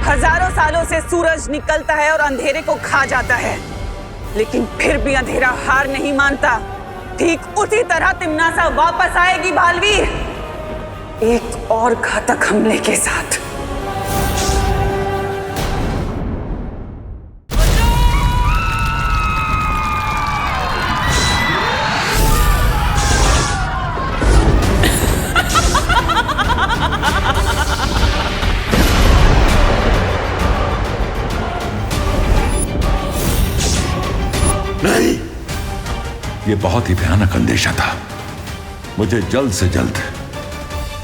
हजारों सालों से सूरज निकलता है और अंधेरे को खा जाता है, लेकिन फिर भी अंधेरा हार नहीं मानता। ठीक उसी तरह तिम्नासा वापस आएगी बालवीर, एक और घातक हमले के साथ। नहीं, ये बहुत ही भयानक अंदेशा था। मुझे जल्द से जल्द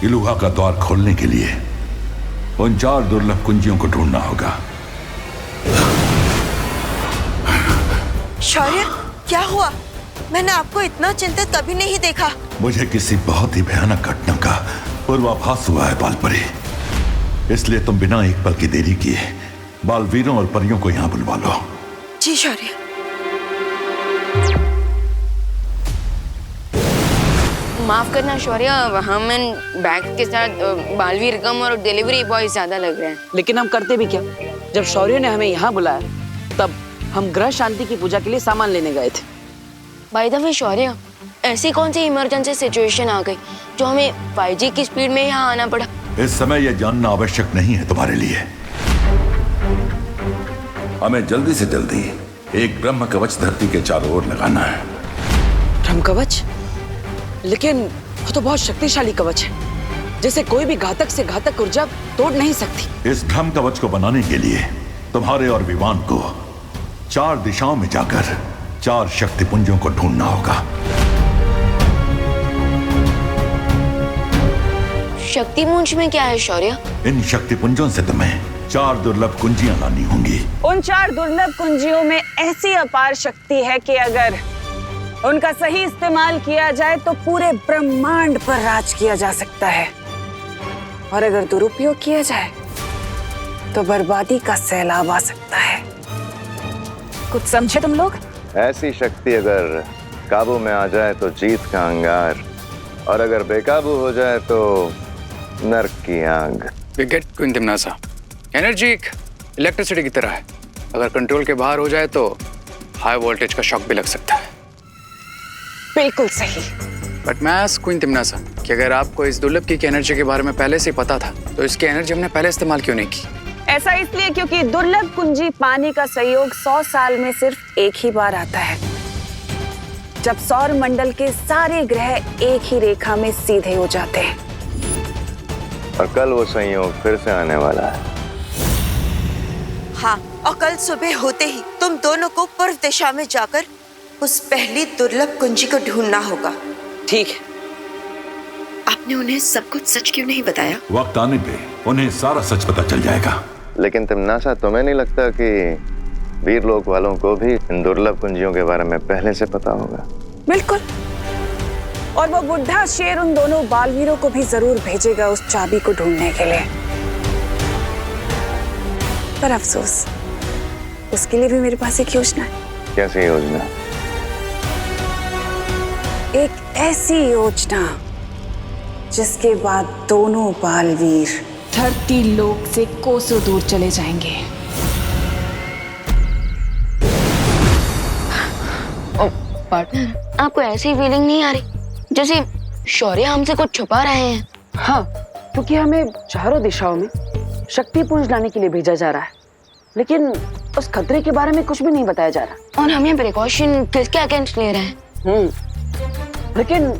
इलुहा का द्वार खोलने के लिए उन 4 दुर्लभ कुंजियों को ढूंढना होगा। शौर्य, क्या हुआ? मैंने आपको इतना चिंतित कभी नहीं देखा। मुझे किसी बहुत ही भयानक घटना का पूर्वाभास हुआ है बालपरी, इसलिए तुम बिना एक पल की देरी किए बालवीरों और परियों को यहाँ बुलवा लो। जी शौर्य। माफ करना शौर्य, हम इन बैग के साथ बालवीर कम और डिलीवरी बॉय ज्यादा लग रहे हैं। लेकिन हम करते भी क्या? जब शौर्य ने हमें यहाँ बुलाया तब हम ग्रह शांति की पूजा के लिए सामान लेने गए थे। बाय द वे शौर्य, ऐसी कौन सी इमरजेंसी सिचुएशन आ गई जो हमें 5G की स्पीड में यहाँ आना पड़ा? इस समय यह जानना आवश्यक नहीं है तुम्हारे लिए। हमें जल्दी से जल्दी एक ब्रह्म कवच धरती के चारों ओर लगाना है। ब्रह्म कवच? लेकिन वो तो बहुत शक्तिशाली कवच है, जिसे कोई भी घातक से घातक ऊर्जा तोड़ नहीं सकती। इस ब्रह्म कवच को बनाने के लिए तुम्हारे और विवान को 4 दिशाओं में जाकर 4 शक्तिपुंजों को ढूंढना होगा। शक्तिपुंज में क्या है शौर्य? इन शक्तिपुंजों से तुम्हें 4 दुर्लभ कुंजियां लानी होंगी। उन 4 दुर्लभ कुंजियों में ऐसी अपार शक्ति है कि अगर उनका सही इस्तेमाल किया जाए तो पूरे ब्रह्मांड पर राज किया जा सकता है, और अगर दुरुपयोग किया जाए तो बर्बादी का सैलाब आ सकता है। कुछ समझे तुम लोग? ऐसी शक्ति अगर काबू में आ जाए तो जीत का अंगार, और अगर बेकाबू हो जाए तो नर्क की आग। विकेट क्वीन तिम्नासा, एनर्जी एक इलेक्ट्रिसिटी की तरह है। अगर कंट्रोल के बाहर हो जाए तो हाई वोल्टेज का शॉक भी लग सकता है। बिल्कुल सही। बट मैं क्वीन तिम्नासा कि अगर आपको इस दुर्लभ की एनर्जी के बारे में पहले से पता था तो इसकी एनर्जी हमने पहले इस्तेमाल क्यों नहीं की? ऐसा इसलिए क्योंकि दुर्लभ कुंजी पानी का संयोग 100 साल में सिर्फ एक ही बार आता है, जब सौर मंडल के सारे ग्रह एक ही रेखा में सीधे हो जाते हैं। और कल वो संयोग फिर से आने वाला है। हाँ, और कल सुबह होते ही तुम दोनों को पूर्व दिशा में जाकर उस पहली दुर्लभ कुंजी को ढूंढना होगा। ठीक है। आपने उन्हें सब कुछ सच क्यों नहीं बताया? वक्त आने पे उन्हें सारा सच पता चल जाएगा। लेकिन तिम्नासा, तुम्हें नहीं लगता कि वीरलोक वालों को भी इन दुर्लभ कुंजियों के बारे में पहले से पता होगा? बिल्कुल, और वो बुढ़ा शेर उन दोनों बालवीरों को भी जरूर भेजेगा उस चाबी को ढूंढने के लिए। पर अफसोस, उसके लिए भी मेरे पास एक योजना है। कैसी योजना? एक ऐसी योजना जिसके बाद दोनों बालवीर धरती लोक से कोसों दूर चले जाएंगे। पार्टनर, आपको ऐसी फीलिंग नहीं आ रही जैसे शौर्य हमसे कुछ छुपा रहे हैं? हाँ, क्योंकि हमें चारों दिशाओं में शक्तिपुंज लाने के लिए भेजा जा रहा है, लेकिन उस खतरे के बारे में कुछ भी नहीं बताया जा रहा। और हमें प्रिकॉशन किसके अगेंस्ट ले रहे हैं? लेकिन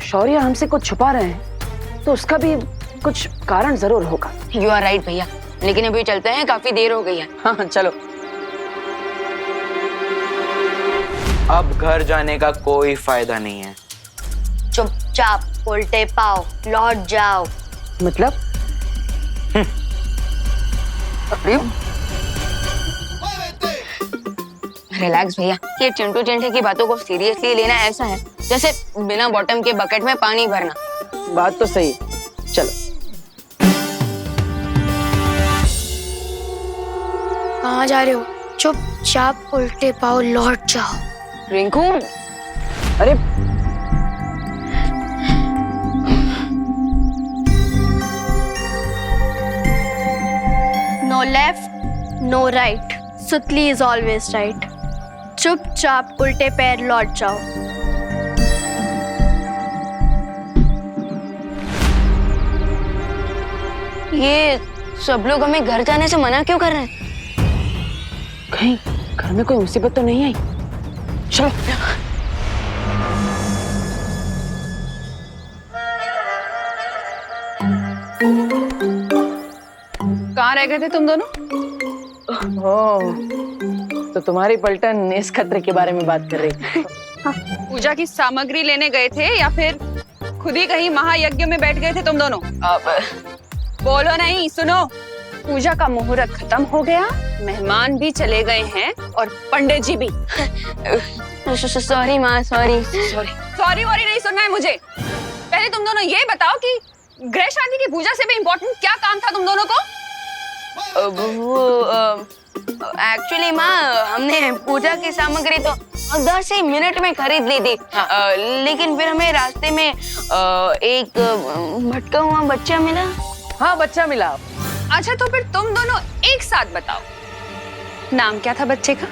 शौर्य हमसे कुछ छुपा रहे हैं तो उसका भी कुछ कारण जरूर होगा। यू आर राइट भैया, लेकिन अभी चलते हैं, काफी देर हो गई है। हाँ चलो। अब घर जाने का कोई फायदा नहीं है। चुपचाप उल्टे पाओ लौट जाओ। मतलब? रिलैक्स भैया, ये चिंटू चिंटे की बातों को सीरियसली लेना ऐसा है जैसे बिना बॉटम के बकेट में पानी भरना। बात तो सही, चलो। कहाँ जा रहे हो? चुपचाप उल्टे पाओ लौट जाओ। रिंकू, अरे नोले नो राइट, सुतली इज ऑलवेज राइट। चुपचाप उल्टे पैर लौट जाओ। ये सब लोग हमें घर जाने से मना क्यों कर रहे हैं? कहीं घर में कोई मुसीबत तो नहीं आई? चलो। कहाँ रह गए थे तुम दोनों? तो तुम्हारी पलटन इस खतरे के बारे में बात कर रही थी। पूजा की सामग्री लेने गए थे या फिर खुद ही कहीं महायज्ञ में बैठ गए थे तुम दोनों? बोलो नहीं, सुनो। पूजा का मुहूर्त खत्म हो गया, मेहमान भी चले गए हैं और पंडित जी भी। सॉरी माँ, सॉरी। सॉरी वॉरी नहीं सुनना है मुझे। पहले तुम दोनों ये बताओ कि गृह शांति की पूजा से भी इम्पोर्टेंट क्या काम था तुम दोनों को? एक्चुअली माँ, हमने पूजा की सामग्री तो 10 ही मिनट में खरीद ली थी। लेकिन फिर हमें रास्ते में एक भटका हुआ बच्चा मिला। हाँ, बच्चा मिला। अच्छा, तो फिर तुम दोनों एक साथ बताओ, नाम क्या था बच्चे का?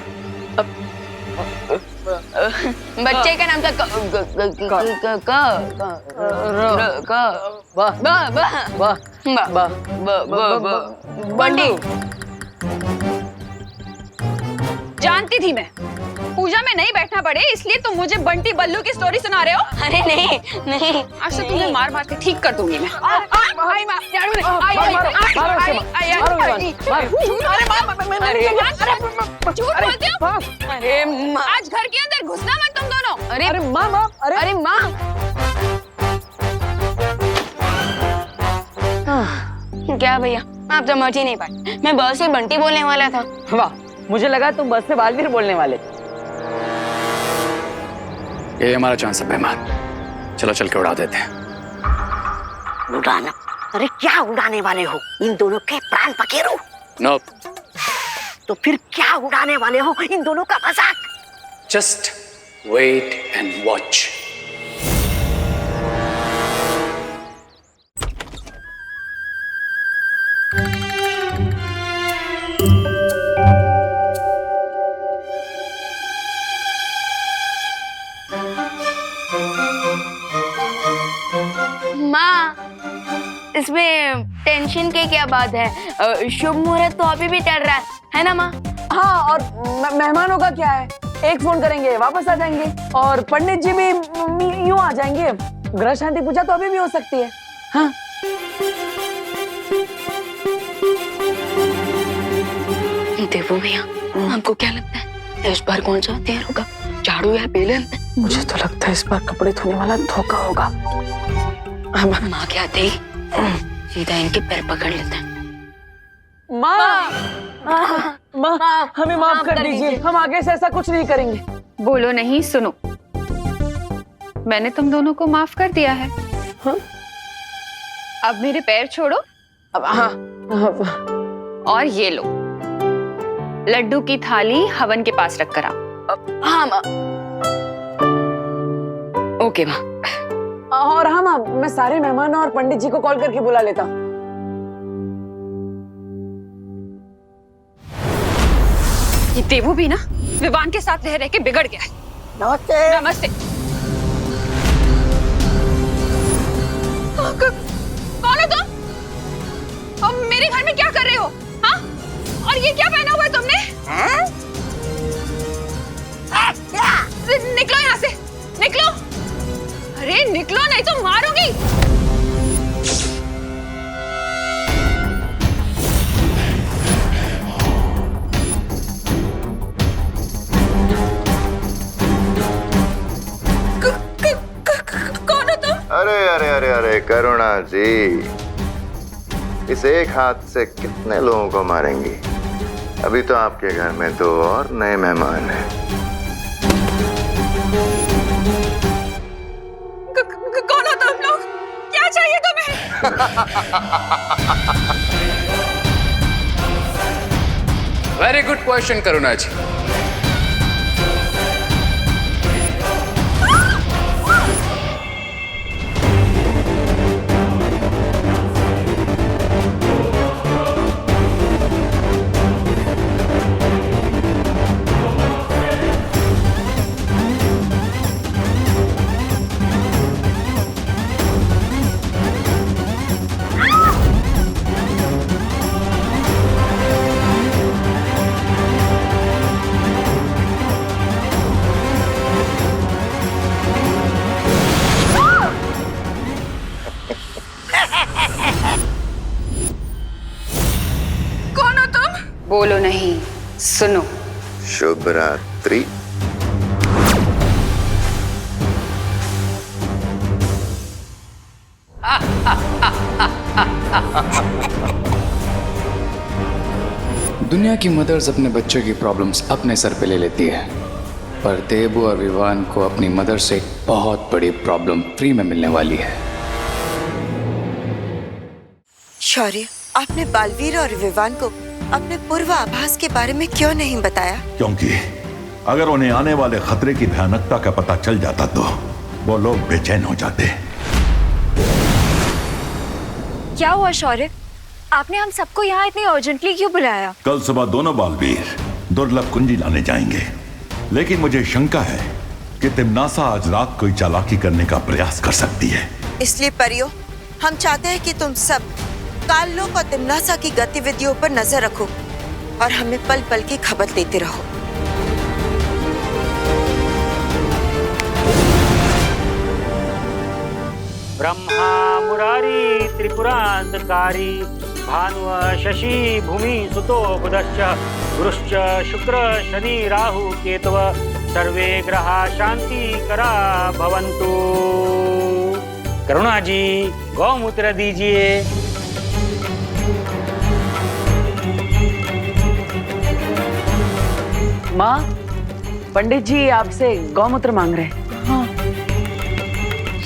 बच्चे का नाम था बंटी। जानती थी मैं पूजा में नहीं बैठना पड़े, इसलिए तुम मुझे बंटी बल्लू की स्टोरी सुना रहे हो। अरे नहीं नहीं, आज तो तुम्हें मार मार के ठीक कर दूंगी मैं। अरे माँ, आज घर के अंदर घुसना मत तुम दोनों। अरे माँ, अरे माँ। क्या भैया, आप समझ ही नहीं पाए, मैं बस से बंटी बोलने वाला था। वाह, मुझे लगा तुम बस से बालवीर बोलने वाले। ये हमारा चांस है मेहमान, चलो चल के उड़ा देते हैं। उड़ाना? अरे क्या उड़ाने वाले हो? इन दोनों के प्राण पखेरु? नोप। तो फिर क्या उड़ाने वाले हो? इन दोनों का मजाक। Just wait and watch. इसमें टेंशन की क्या बात है? शुभ मुहूर्त तो अभी भी चल रहा है ना माँ? हाँ, और मेहमानों का क्या है? एक फोन करेंगे, वापस आ जाएंगे, और पंडित जी भी यूं आ जाएंगे। ग्रह शांति पूजा तो अभी भी हो सकती है। हाँ, देवो भैया, आपको क्या लगता है इस बार कौन सा हथियार होगा, झाड़ू या बेलन? मुझे तो लगता है इस बार कपड़े धोने वाला धोखा होगा। माँ के आते ही सीधा इनके पैर पकड़ लेते हैं। माँ, हमें माफ कर दीजिए, हम आगे से ऐसा कुछ नहीं करेंगे। बोलो नहीं, सुनो। मैंने तुम दोनों को माफ कर दिया है। हाँ? अब मेरे पैर छोड़ो। अब हाँ, और ये लो, लड्डू की थाली हवन के पास रख कर आओ। हाँ माँ। ओके माँ। और हाँ माँ, मैं सारे मेहमानों और पंडित जी को कॉल करके बुला लेता। ये देवू भी ना विवान के साथ रह रह के बिगड़ गया है। नमस्ते। नमस्ते। कौन हो तुम? और मेरे घर में क्या कर रहे हो? हाँ? और ये क्या पहना हुआ है तुमने? निकलो यहाँ से, निकलो। अरे निकलो, नहीं तो मारूंगी। कौन हो तुम? अरे अरे अरे अरे करुणा जी, इस एक हाथ से कितने लोगों को मारेंगी? अभी तो आपके घर में 2 और नए मेहमान हैं। कौन हो तुम लोग? क्या चाहिए तुम्हें? वेरी गुड क्वेश्चन करुणा जी। बोलो नहीं, सुनो। शुभ रात्रि। दुनिया की मदर्स अपने बच्चों की प्रॉब्लम्स अपने सर पे ले लेती है, पर देबू और विवान को अपनी मदर से एक बहुत बड़ी प्रॉब्लम फ्री में मिलने वाली है। शौर्य, आपने बालवीर और विवान को अपने पूर्वाभास के बारे में क्यों नहीं बताया? क्योंकि अगर उन्हें आने वाले खतरे की भयानकता का पता चल जाता तो वो लोग बेचैन हो जाते। क्या हुआ शौर्य? आपने हम सबको यहाँ इतनी अर्जेंटली क्यों बुलाया? कल सुबह दोनों बालवीर दुर्लभ कुंजी लाने जाएंगे, लेकिन मुझे शंका है कि तिम्नासा आज रात कोई चालाकी करने का प्रयास कर सकती है। इसलिए परियो, हम चाहते हैं कि तुम सब काललोक और तिम्नासा की गतिविधियों पर नजर रखो और हमें पल पल की खबर देते रहो। ब्रह्मा मुरारी त्रिपुरांतकारी भानुव शशि भूमि सुतो बुधश्च गुरुश्च शुक्र शनि राहु केतव सर्वे ग्रहा शांति करा भवन्तु। करुणा जी, गौमूत्र दीजिए। माँ, पंडित जी आपसे गौमूत्र मांग रहे हैं। हाँ।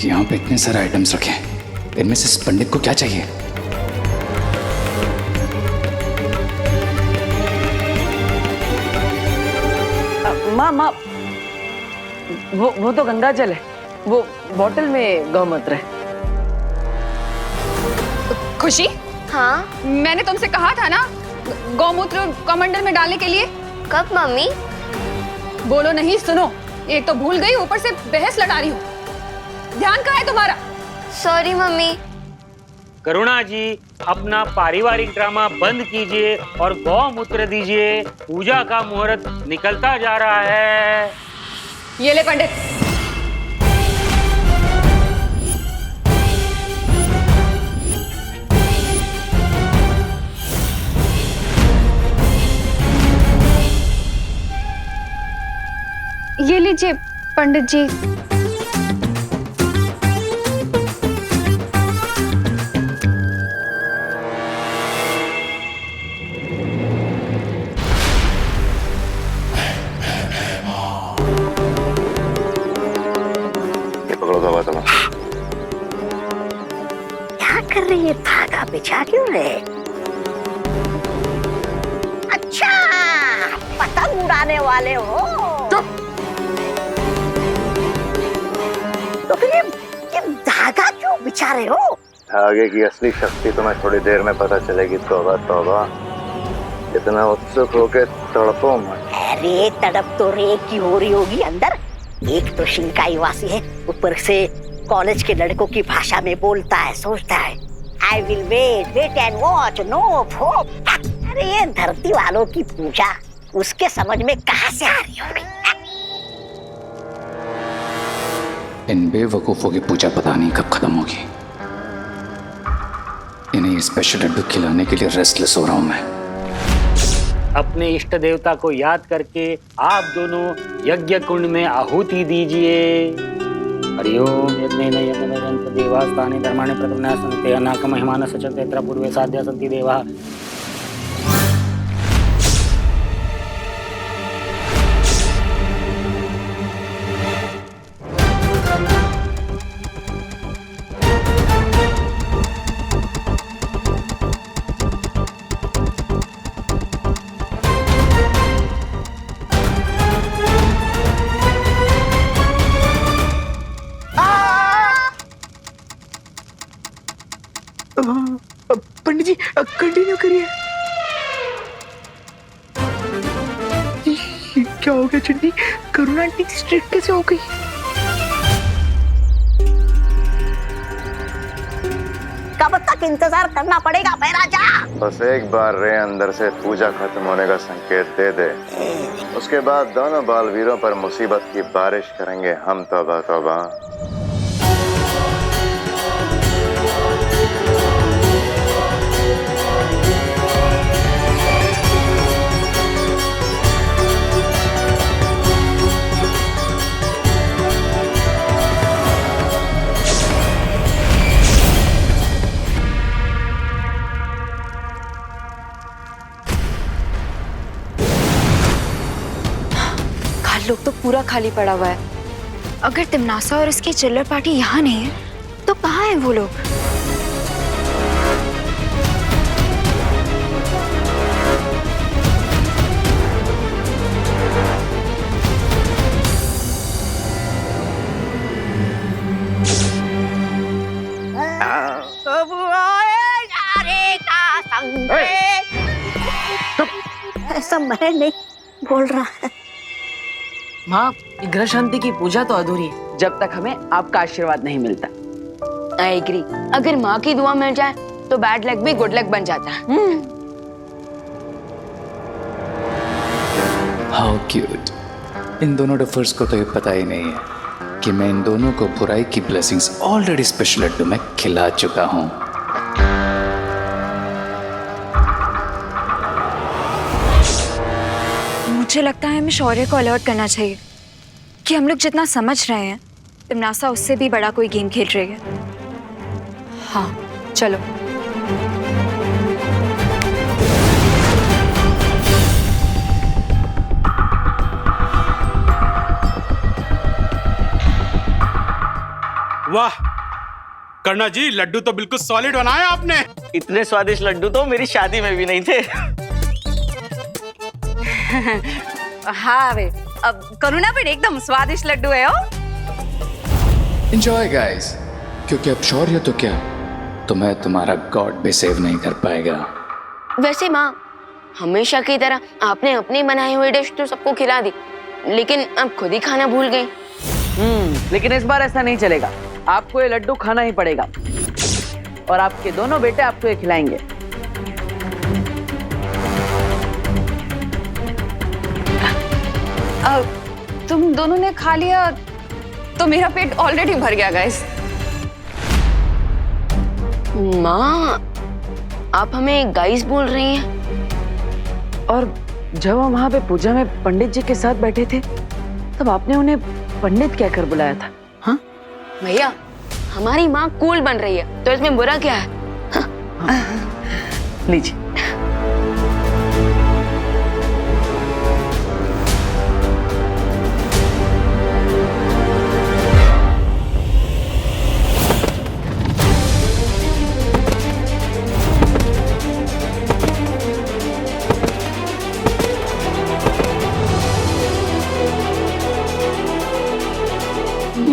यहाँ पे इतने सारे आइटम्स रखे हैं, इनमें से इस पंडित को क्या चाहिए? माँ, वो तो गंगा जल है, वो बोतल में गौमूत्र है। खुशी, हाँ मैंने तुमसे कहा था ना गौमूत्र कमंडल में डालने के लिए। कब मम्मी? बोलो नहीं, सुनो। एक तो भूल गई, ऊपर से बहस लड़ा रही हूँ। ध्यान कहाँ है तुम्हारा? Sorry mummy. करुणा जी, अपना पारिवारिक ड्रामा बंद कीजिए और गौमूत्र दीजिए। पूजा का मुहूर्त निकलता जा रहा है। ये ले पंडित। ये लीजिए पंडित जी। क्या कर रही है? धागा बिछा क्यों रहे? अच्छा, पतंग उड़ाने वाले हो? तो फिर ये धागा क्यों बिछा रहे हो? धागे की असली शक्ति तुम्हें थोड़ी देर में पता चलेगी। तौबा तौबा, इतना उत्सुक होके तड़पो मत। अरे तड़प तो रेत की हो रही होगी अंदर। एक तो शिंकाई वासी है, ऊपर से कॉलेज के लड़कों की भाषा में बोलता है, सोचता है I will wait and watch, no hope. अरे ये धरती वालों की पूजा उसके समझ में कहाँ से आ रही होगी? इन बेवकूफों की पूजा पता नहीं कब खत्म होगी। इन्हें स्पेशल लड्डू खिलाने के लिए रेस्टलेस हो रहा हूं मैं। अपने इष्ट देवता को याद करके आप दोनों यज्ञ कुंड में आहुति दीजिए। हरिओम यज्ञेन यज्ञवदन्त देवास्तानि धर्माणि प्रथमना सन्ति अनाक महिमान सचन्ते यत्र पूर्वे साध्या सन्ति देवाः। पंडित जी कंटिन्यू करिए। क्या हो गया चंडी? करुणा आंटी स्ट्रिक्ट कैसे हो गई? कब तक इंतजार करना पड़ेगा महाराजा? बस एक बार रे अंदर से पूजा खत्म होने का संकेत दे दे, उसके बाद दोनों बालवीरों पर मुसीबत की बारिश करेंगे हम। तौबा तौबा। पूरा खाली पड़ा हुआ है। अगर तिमनासा और इसकी चिल्लर पार्टी यहाँ नहीं है तो कहाँ है वो लोग? ऐसा मैं नहीं बोल रहा है। माँ, ग्रह शांति की पूजा तो अधूरी है जब तक हमें आपका आशीर्वाद नहीं मिलता। I agree. अगर माँ की दुआ मिल जाए तो बैड लक भी गुड लक बन जाता है। How cute. इन दोनों डफर्स को तो ये पता ही नहीं है कि मैं इन दोनों को बुराई की ब्लेसिंग्स ऑलरेडी स्पेशल लड्डू में खिला चुका हूँ। मुझे लगता है हमें शौर्य को अलर्ट करना चाहिए कि हम लोग जितना समझ रहे हैं तिमनासा उससे भी बड़ा कोई गेम खेल रही है। हाँ चलो। वाह कर्णा जी, लड्डू तो बिल्कुल सॉलिड बनाए आपने। इतने स्वादिष्ट लड्डू तो मेरी शादी में भी नहीं थे। हाँ वे, अब करुणा भी एकदम स्वादिष्ट लड्डू है। एंजॉय गाइस, क्योंकि अब शौर्य तो क्या, तुम्हें तुम्हारा गॉड भी सेव नहीं कर पाएगा। वैसे माँ, हमेशा की तरह आपने अपनी बनाई हुई डिश तो सबको खिला दी, लेकिन अब खुद ही खाना भूल गई। लेकिन इस बार ऐसा नहीं चलेगा। आपको ये लड्डू खाना ही पड़ेगा और आपके दोनों बेटे आपको ये खिलाएंगे। तुम दोनों ने खा लिया तो मेरा पेट ऑलरेडी भर गया गाइस। माँ, आप हमें गाइस बोल रही हैं? और जब हम वहाँ पे पूजा में पंडित जी के साथ बैठे थे तब आपने उन्हें पंडित कहकर बुलाया था। हाँ भैया, हमारी माँ कूल बन रही है तो इसमें बुरा क्या है? हाँ। लीजिए।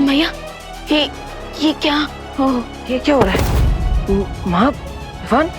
भैया, ये क्या? ओह, ये क्या हो रहा है? माँ, इवान?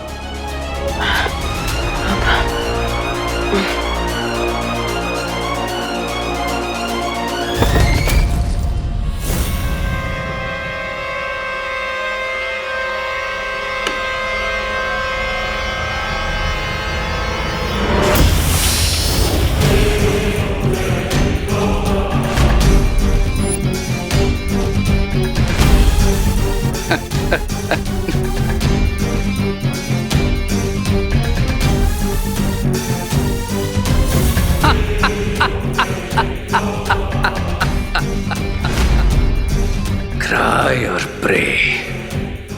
क्राई और प्रे,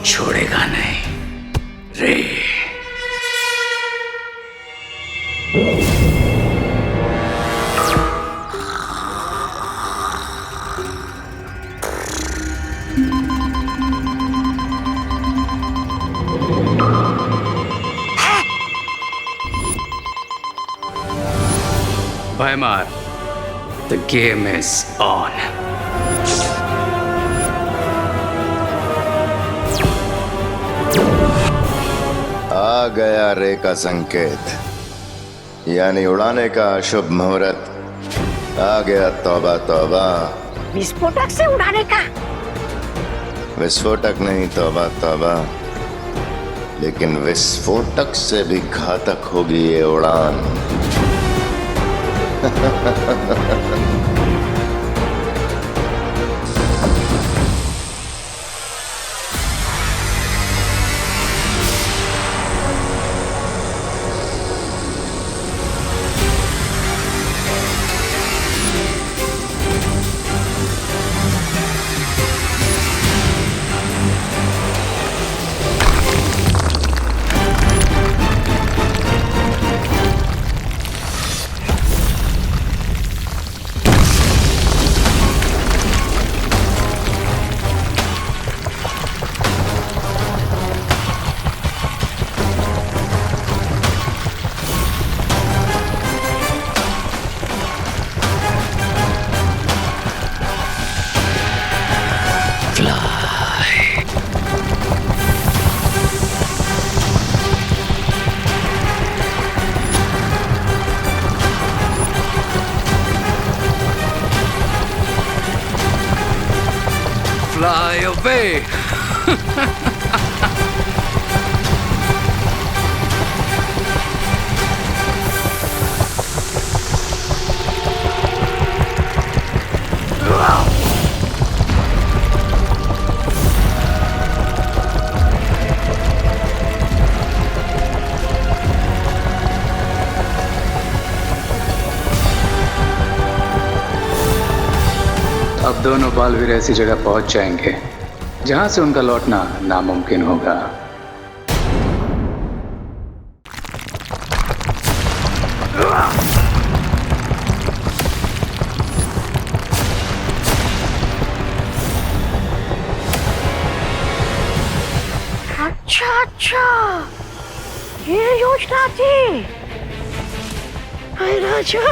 छोड़ेगा नहीं रे। Weimar, the game is on. आ गया रे का संकेत, यानी उड़ाने का शुभ मुहूर्त। आ गया तौबा तौबा। विस्फोटक से उड़ाने का? विस्फोटक नहीं, तौबा तौबा। लेकिन विस्फोटक से भी घातक होगी ये उड़ान। वे। अब दोनों बालवीर ऐसी जगह पहुंच जाएंगे जहां से उनका लौटना नामुमकिन होगा। अच्छा, ये योजना थी। भाई राजा,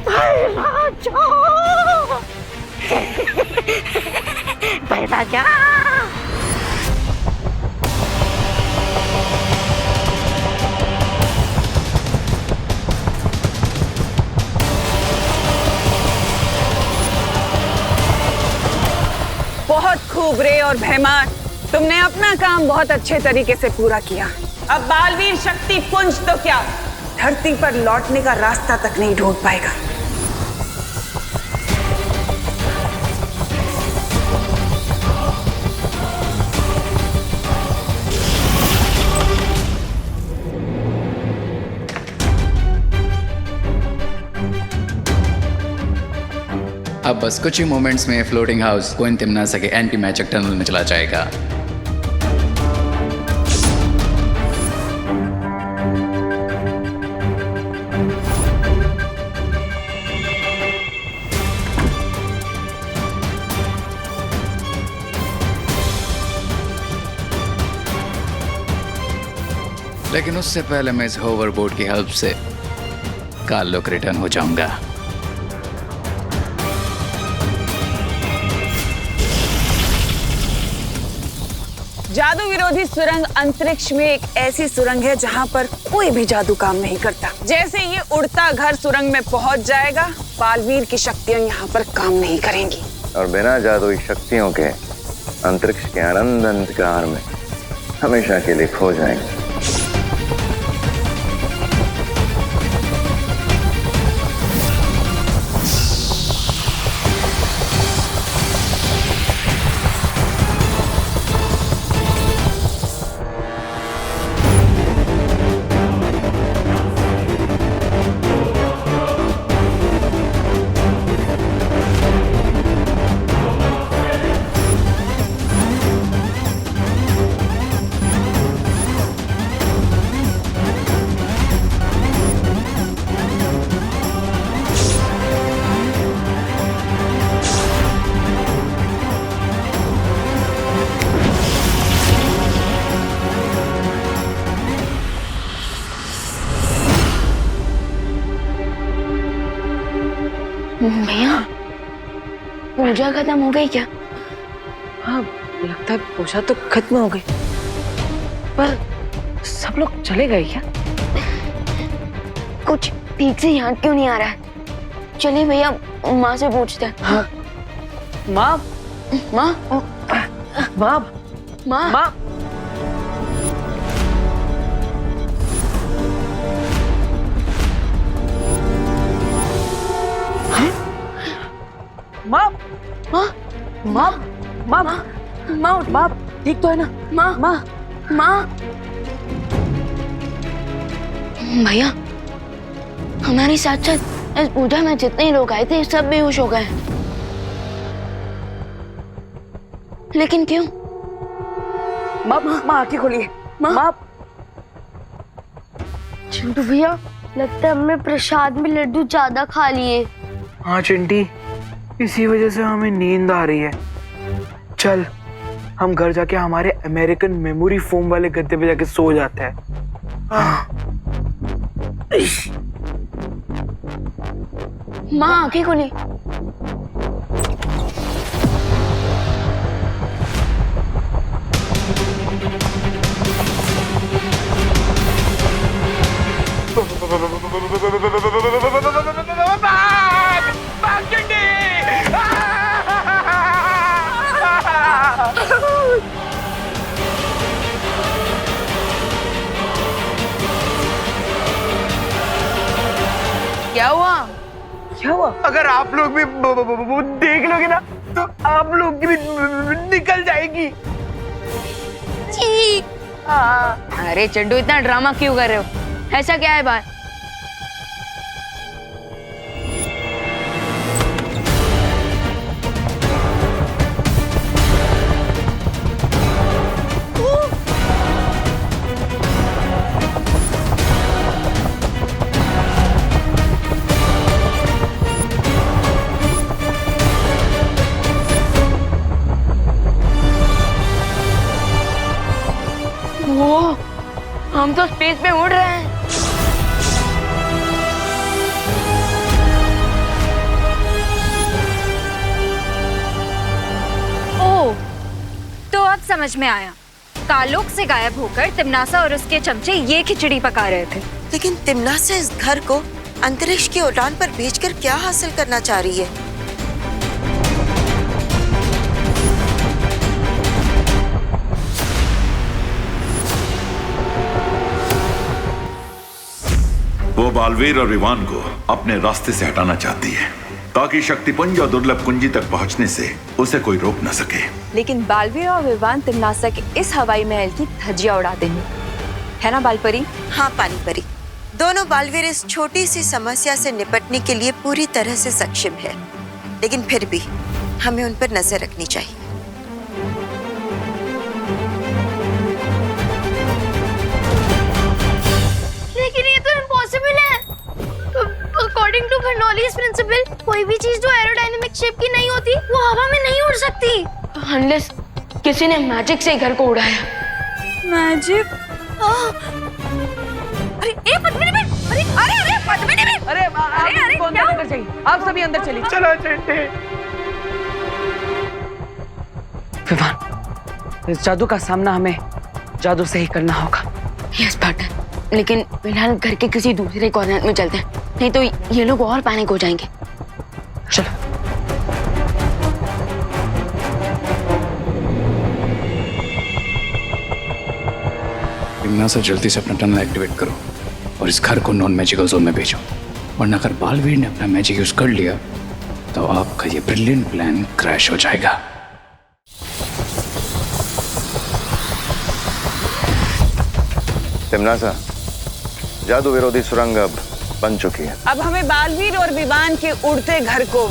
भाई राजा, भाई राजा। बहुत खूब रे और भैमान, तुमने अपना काम बहुत अच्छे तरीके से पूरा किया। अब बालवीर शक्ति पुंज तो क्या, धरती पर लौटने का रास्ता तक नहीं ढूंढ पाएगा। अब बस कुछ ही मोमेंट्स में फ्लोटिंग हाउस कोइन तिम्नासा के एंटी मैजिक टनल में चला जाएगा। लेकिन उससे पहले मैं इस होवरबोर्ड की हेल्प से काल्लोक रिटर्न हो जाऊंगा। जादू विरोधी सुरंग अंतरिक्ष में एक ऐसी सुरंग है जहां पर कोई भी जादू काम नहीं करता। जैसे ये उड़ता घर सुरंग में पहुंच जाएगा, बालवीर की शक्तियां यहाँ पर काम नहीं करेंगी और बिना जादुई शक्तियों के अंतरिक्ष के अनंत अंधकार में हमेशा के लिए खो जाएंगे। भैया, पूजा खत्म हो गई क्या? हाँ, लगता है पूजा तो खत्म हो गई, पर सब लोग चले गए क्या? कुछ ठीक से याद क्यों नहीं आ रहा है? चलिए भैया, माँ से पूछते हैं। हाँ। माँ, माँ, माँ, माँ, माँ। माँ, माँ, माँ, माँ, माँ उठ, माँ, ठीक तो है ना? माँ, माँ, माँ। भैया, हमारे साथ साथ इस पूजा में जितने लोग आए थे सब बेहोश हो गए। लेकिन क्यों? माँ, माँ आंखें खोलिए। माँ, चिंटू भैया, लगता है हमने प्रसाद में लड्डू ज्यादा खा लिए। हाँ चिंटी, इसी वजह से हमें नींद आ रही है। चल, हम घर जाके हमारे अमेरिकन मेमोरी फोम वाले गद्दे पे जाके सो जाते हैं। माँ आंखें खोली। हुआ? अगर आप लोग भी देख लोगे ना तो आप लोग की भी निकल जाएगी। अरे चड्डू, इतना ड्रामा क्यों कर रहे हो? ऐसा क्या है बात? वो हम तो स्पेस में उड़ रहे हैं। ओह, तो अब समझ में आया। कालोक से गायब होकर तिमनासा और उसके चमचे ये खिचड़ी पका रहे थे। लेकिन तिमनासा इस घर को अंतरिक्ष की उड़ान पर भेजकर क्या हासिल करना चाह रही है? वो बालवीर और विवान को अपने रास्ते से हटाना चाहती है ताकि शक्तिपुंज और दुर्लभ कुंजी तक पहुंचने से उसे कोई रोक न सके। लेकिन बालवीर और विवान तिमनासा के इस हवाई महल की धज्जियां उड़ा देंगे, है ना बालपरी? हाँ पानी परी, दोनों बालवीर इस छोटी सी समस्या से निपटने के लिए पूरी तरह से सक्षम है, लेकिन फिर भी हमें उन पर नजर रखनी चाहिए। लेकिन ये तो इम्पॉसिबल है। अकॉर्डिंग टू बर्नौलीज प्रिंसिपल, कोई भी चीज जो एरोडायनेमिक शेप की नहीं होती वो हवा में नहीं उड़ सकती। अनलेस किसी ने मैजिक से घर को उड़ाया। मैजिक? अरे ए पद्मिनी बेन, अरे पद्मिनी बेन, अरे आपको अंदर लेकर जाइए, आप सभी अंदर चलिए। चलो चलते। विवान, इस जादू का सामना हमें जादू से ही करना होगा। यस पार्टनर, लेकिन फिलहाल घर के किसी दूसरे कॉर्नर में चलते हैं, नहीं तो ये लोग और पैनिक हो जाएंगे। चलो। तिमनासा, जल्दी से अपना टनल एक्टिवेट करो और इस घर को नॉन मैजिकल जोन में भेजो, वरना अगर बालवीर ने अपना मैजिक यूज कर लिया तो आपका ये ब्रिलियंट प्लान क्रैश हो जाएगा। तिमनासा, जादू विरोधी सुरंग अब बन चुकी है। अब हमें बालवीर और विवान के उड़ते घर को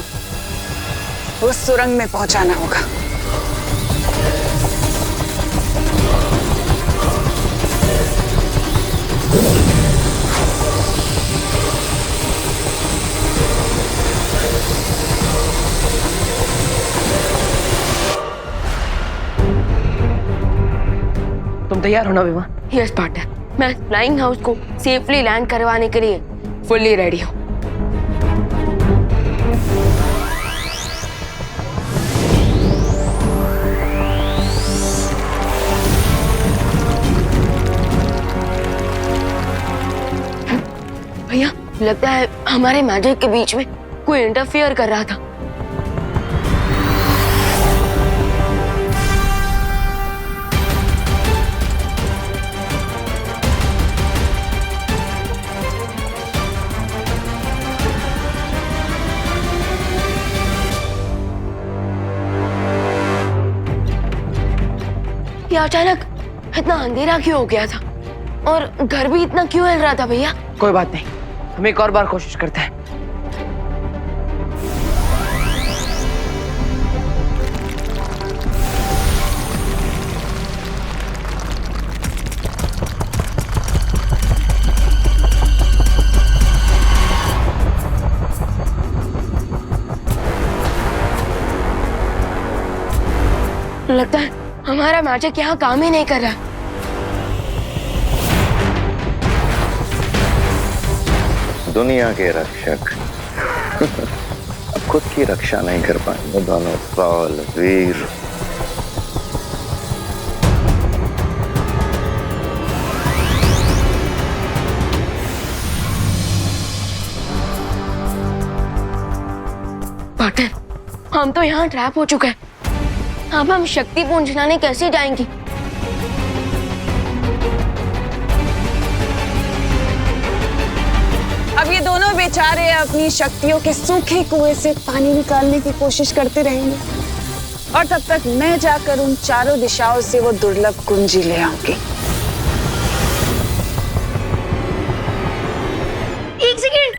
उस सुरंग में पहुंचाना होगा। तुम तैयार हो ना विवान? यस पार्टनर, मैं फ्लाइंग हाउस को सेफली लैंड करवाने के लिए फुल्ली रेडी हूँ। भैया, लगता है हमारे मैजिक के बीच में कोई इंटरफियर कर रहा था। ये अचानक इतना अंधेरा क्यों हो गया था और घर भी इतना क्यों हिल रहा था भैया? कोई बात नहीं, हम एक और बार कोशिश करते हैं। लगता है हमारा मैजिक यहाँ काम ही नहीं कर रहा। दुनिया के रक्षक अब खुद की रक्षा नहीं कर पाएंगे दोनों बालवीर। पार्टनर, हम तो यहाँ ट्रैप हो चुके हैं। अब हम शक्तिपुंज लाने कैसे जाएंगी? अब ये दोनों बेचारे अपनी शक्तियों के सूखे कुएं से पानी निकालने की कोशिश करते रहेंगे और तब तक मैं जाकर उन चारों दिशाओं से वो दुर्लभ कुंजी ले आऊंगी। एक सेकंड,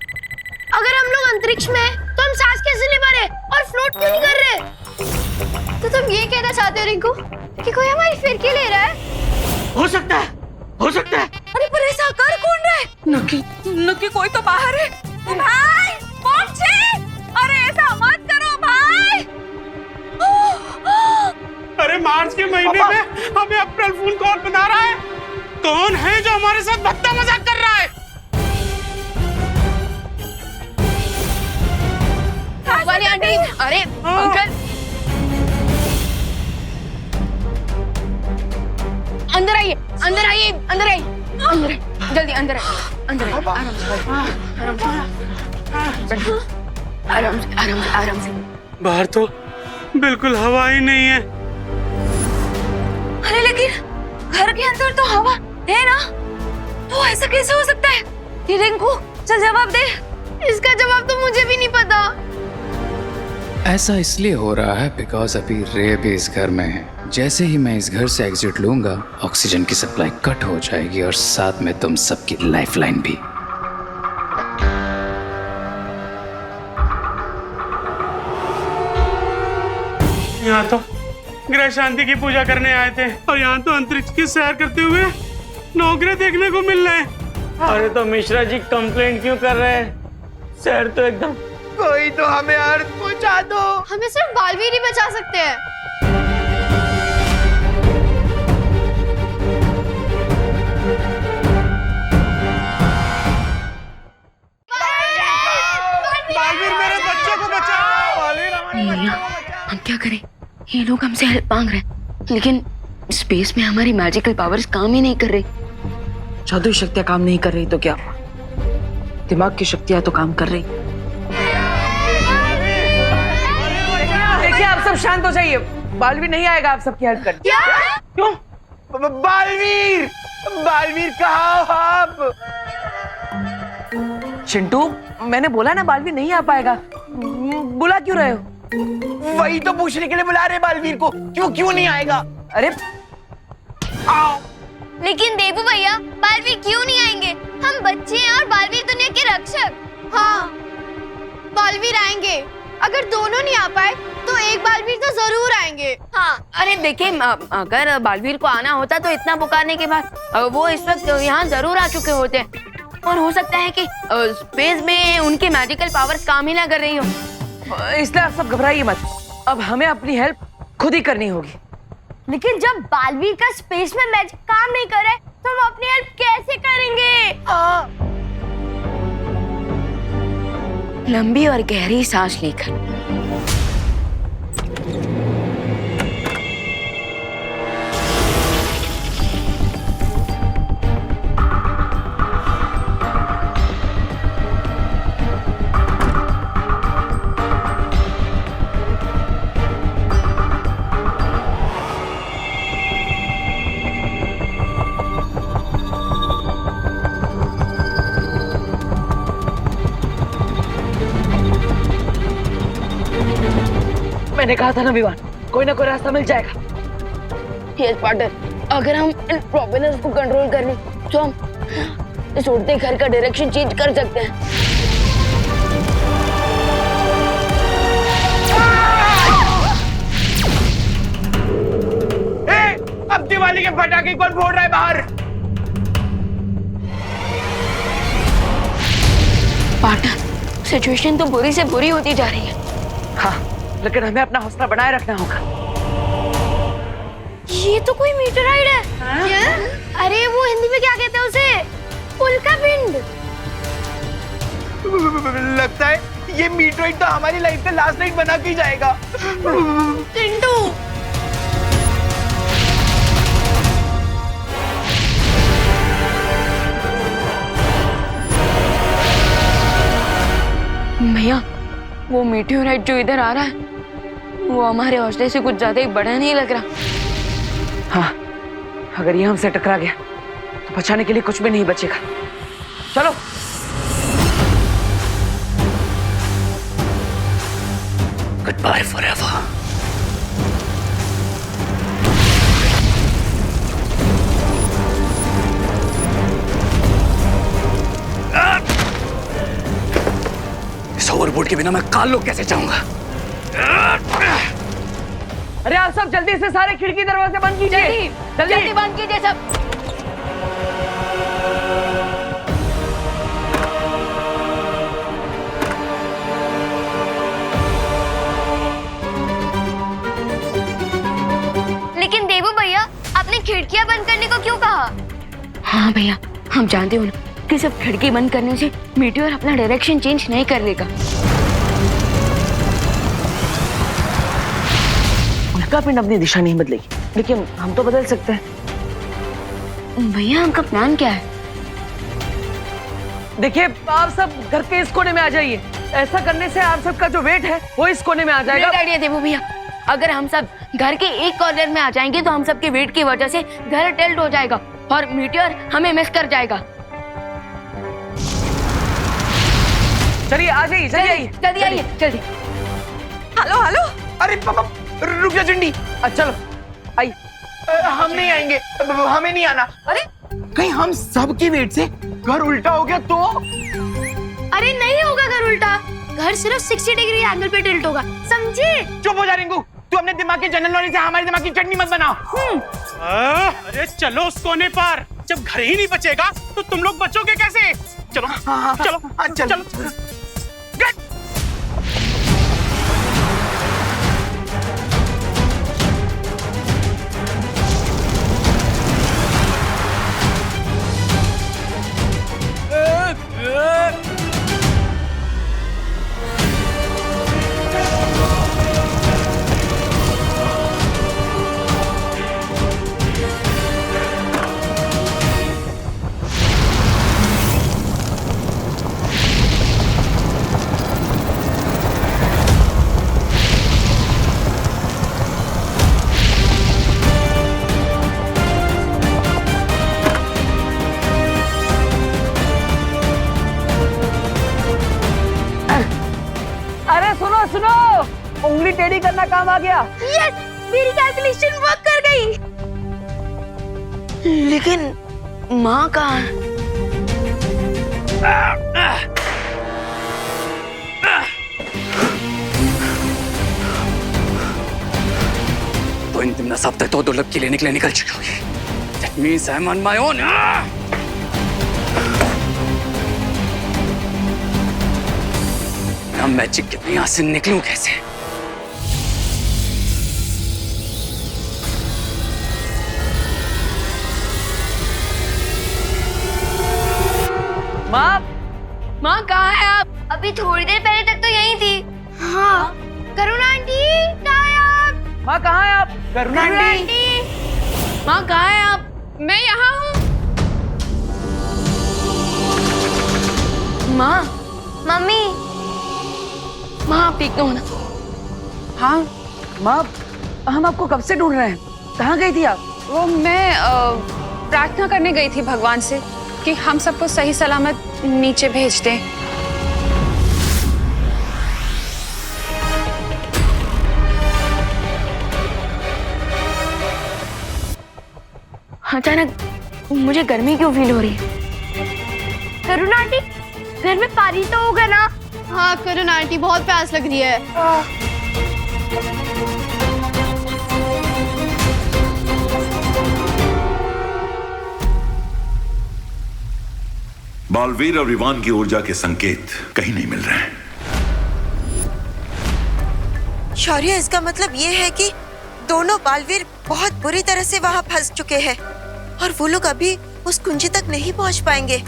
अगर हम लोग अंतरिक्ष में हैं, तो हम सांस कैसे ले पा रहे और फ्लोट क्यों नहीं कर रहे? तो तुम ये कहना चाहते हो रिंकू कि कोई हमारी फिरकी ले रहा है? हो सकता है, हो सकता है। अरे पर ऐसा कर कौन रहा है? नक्की कोई तो बाहर है। भाई पहुंचे, अरे ऐसा मत करो भाई। अरे मार्च के महीने में हमें अप्रैल फूल कौन बना रहा है? कौन है जो हमारे साथ भद्दा मजाक कर रहा है? वाली आंटी, अरे अंकल, अंदर आइए, अंदर आइए, अंदर आइए, अंदर जल्दी अंदर आइए, अंदर आइए, आराम से, आराम से, आराम से, आराम से। बाहर तो बिल्कुल हवा ही नहीं है। अरे लेकिन घर के अंदर तो हवा है ना, तो ऐसा कैसे हो सकता है? रिंकू चल जवाब दे। इसका जवाब तो मुझे भी नहीं पता। ऐसा इसलिए हो रहा है बिकॉज अभी रे भी इस घर में है। जैसे ही मैं इस घर से एग्जिट लूंगा, ऑक्सीजन की सप्लाई कट हो जाएगी और साथ में तुम सबकी लाइफलाइन भी। यहाँ तो ग्रह शांति की पूजा करने आए थे और यहाँ तो अंतरिक्ष की सैर करते हुए नौग्रह देखने को मिल रहे हैं। अरे तो मिश्रा जी कंप्लेंट क्यों कर रहे हैं? सैर तो एकदम। कोई तो हमें अर्थ पहुंचा दो। हमें सिर्फ बालवीर ही बचा सकते हैं। बालवीर मेरे बच्चे को बचाओ। बालवीर हमारे बच्चे को बचाओ। हम क्या करें? ये लोग हमसे हेल्प मांग रहे हैं, लेकिन स्पेस में हमारी मैजिकल पावर्स काम ही नहीं कर रही। जादुई शक्तियां काम नहीं कर रही तो क्या? दिमाग की शक्तियां तो काम कर रही। देखिए आप सब शांत हो जाइए, बालवीर नहीं आएगा आप सबकी हेल्प करने। क्यों? बालवीर, बालवीर कहाँ हो आप? चिंटू, मैंने बोला ना बालवीर नहीं आ पाएगा। बुला क्यों रहे हो? वही तो पूछने के लिए बुला रहे बालवीर को, क्यों नहीं आएगा? अरे आओ। लेकिन देवू भैया, बालवीर क्यों नहीं आएंगे? हम बच्चे हैं और बालवीर दुनिया के रक्षक। हाँ, बालवीर आएंगे। अगर दोनों नहीं आ पाए तो एक बालवीर तो जरूर आएंगे। हाँ। अरे देखिए, अगर बालवीर को आना होता तो इतना पुकारने के बाद वो इस वक्त यहाँ जरूर आ चुके होते, और हो सकता है कि स्पेस में उनके मैजिकल पावर्स काम ही ना कर रही हो। इसलिए आप सब घबराइए मत, अब हमें अपनी हेल्प खुद ही करनी होगी। लेकिन जब बालवीर का स्पेस में मैजिक काम नहीं करे तो हम अपनी हेल्प कैसे करेंगे? लंबी और गहरी सांस लेकर मैंने कहा था ना विवान, कोई ना कोई रास्ता मिल जाएगा। यस पार्टनर, अगर हम इन प्रोपेलर्स को कंट्रोल कर लें तो हम इस उड़ते घर का डायरेक्शन चेंज कर सकते हैं। अब दिवाली के पटाखे कौन फोड़ रहा है बाहर? पार्टनर, सिचुएशन तो बुरी से बुरी होती जा रही है। हाँ, लेकिन हमें अपना हौसला बनाए रखना होगा। ये तो कोई मीटराइड है। क्या? अरे वो हिंदी में क्या कहते हैं उसे? उल्का पिंड। लगता है ये मीटराइड तो हमारी लाइफ का लास्ट नाइट बना के ही जाएगा। चिंटू, भैया, वो मीटियोराइट जो इधर आ रहा है वो हमारे हौसले से कुछ ज्यादा ही बड़ा नहीं लग रहा। हाँ, अगर ये हमसे टकरा गया तो बचाने के लिए कुछ भी नहीं बचेगा। चलो। Goodbye forever. इस ओवरबोर्ड के बिना मैं काल लोग कैसे जाऊंगा? अरे आप सब जल्दी से सारे खिड़की दरवाजे बंद कीजिए। जल्दी बंद कीजिए सब। लेकिन देवू भैया, आपने खिड़कियां बंद करने को क्यों कहा? हाँ भैया, हम जानते हो ना कि सिर्फ खिड़की बंद करने से मीटियोर अपना डायरेक्शन चेंज नहीं कर लेगा। उल्का पिंड अपनी दिशा नहीं बदलेगी, लेकिन हम तो बदल सकते हैं। भैया आपका प्लान क्या है? देखिए, आप सब घर के इस कोने में आ जाइए। ऐसा करने से आप सबका जो वेट है वो इस कोने में आ जाएगा। ग्रेट आइडिया देवू भैया। अगर हम सब घर के एक कॉर्नर में आ जाएंगे तो हम सबके वेट की वजह से घर टिल्ट हो जाएगा और मीटियोर हमें मिस कर जाएगा। चलिए आ जाइए, जल्दी आइए, जल्दी। Hello hello. अरे पापा रुक जा चिंडी। चलो आई। हम नहीं आएंगे, हमें नहीं आना। अरे कहीं हम सब की वेट से घर उल्टा हो गया तो? अरे नहीं होगा घर उल्टा, घर सिर्फ 60 डिग्री एंगल पे टिल्ट होगा, समझे? चुप हो जा रिंकू, तू अपने दिमाग के जनरल नॉलेज से हमारे दिमाग की चटनी मत बना। अरे चलो उस कोने पर। जब घर ही नहीं बचेगा तो तुम लोग बचोगे कैसे? चलो चलो चलो। उंगली टेढ़ी करना काम आ गया। यस, मेरी कैलकुलेशन वर्क कर गई। लेकिन माँ कहाँ है? तो इन दिन सब तक तो दुर्लभ के लिए निकल चुकी होगी। That means I'm on my own. मैं मैजिक के यहाँ से निकलूं कैसे? माँ कहाँ है आप? अभी थोड़ी देर पहले तक तो यहीं थी। हाँ, करुणा आंटी कहाँ है आप? माँ कहाँ है आप? करुणा आंटी। माँ कहाँ है आप? मैं यहाँ हूँ। माँ, मम्मी। माँ आप ठीक तो हो ना? हाँ माँ, हम आपको कब से ढूंढ रहे हैं। कहाँ गई थी आप? वो मैं प्रार्थना करने गई थी भगवान से कि हम सबको सही सलामत नीचे भेज दें। अचानक मुझे गर्मी क्यों फील हो रही है? करुणा आंटी, घर में पानी तो होगा ना? हाँ करुणा आंटी, बहुत प्यास लग रही है। बालवीर और इवान की ऊर्जा के संकेत कहीं नहीं मिल रहे हैं। शौर्य, इसका मतलब ये है कि दोनों बालवीर बहुत बुरी तरह से वहाँ फंस चुके हैं और वो लोग अभी उस कुंजी तक नहीं पहुँच पाएंगे।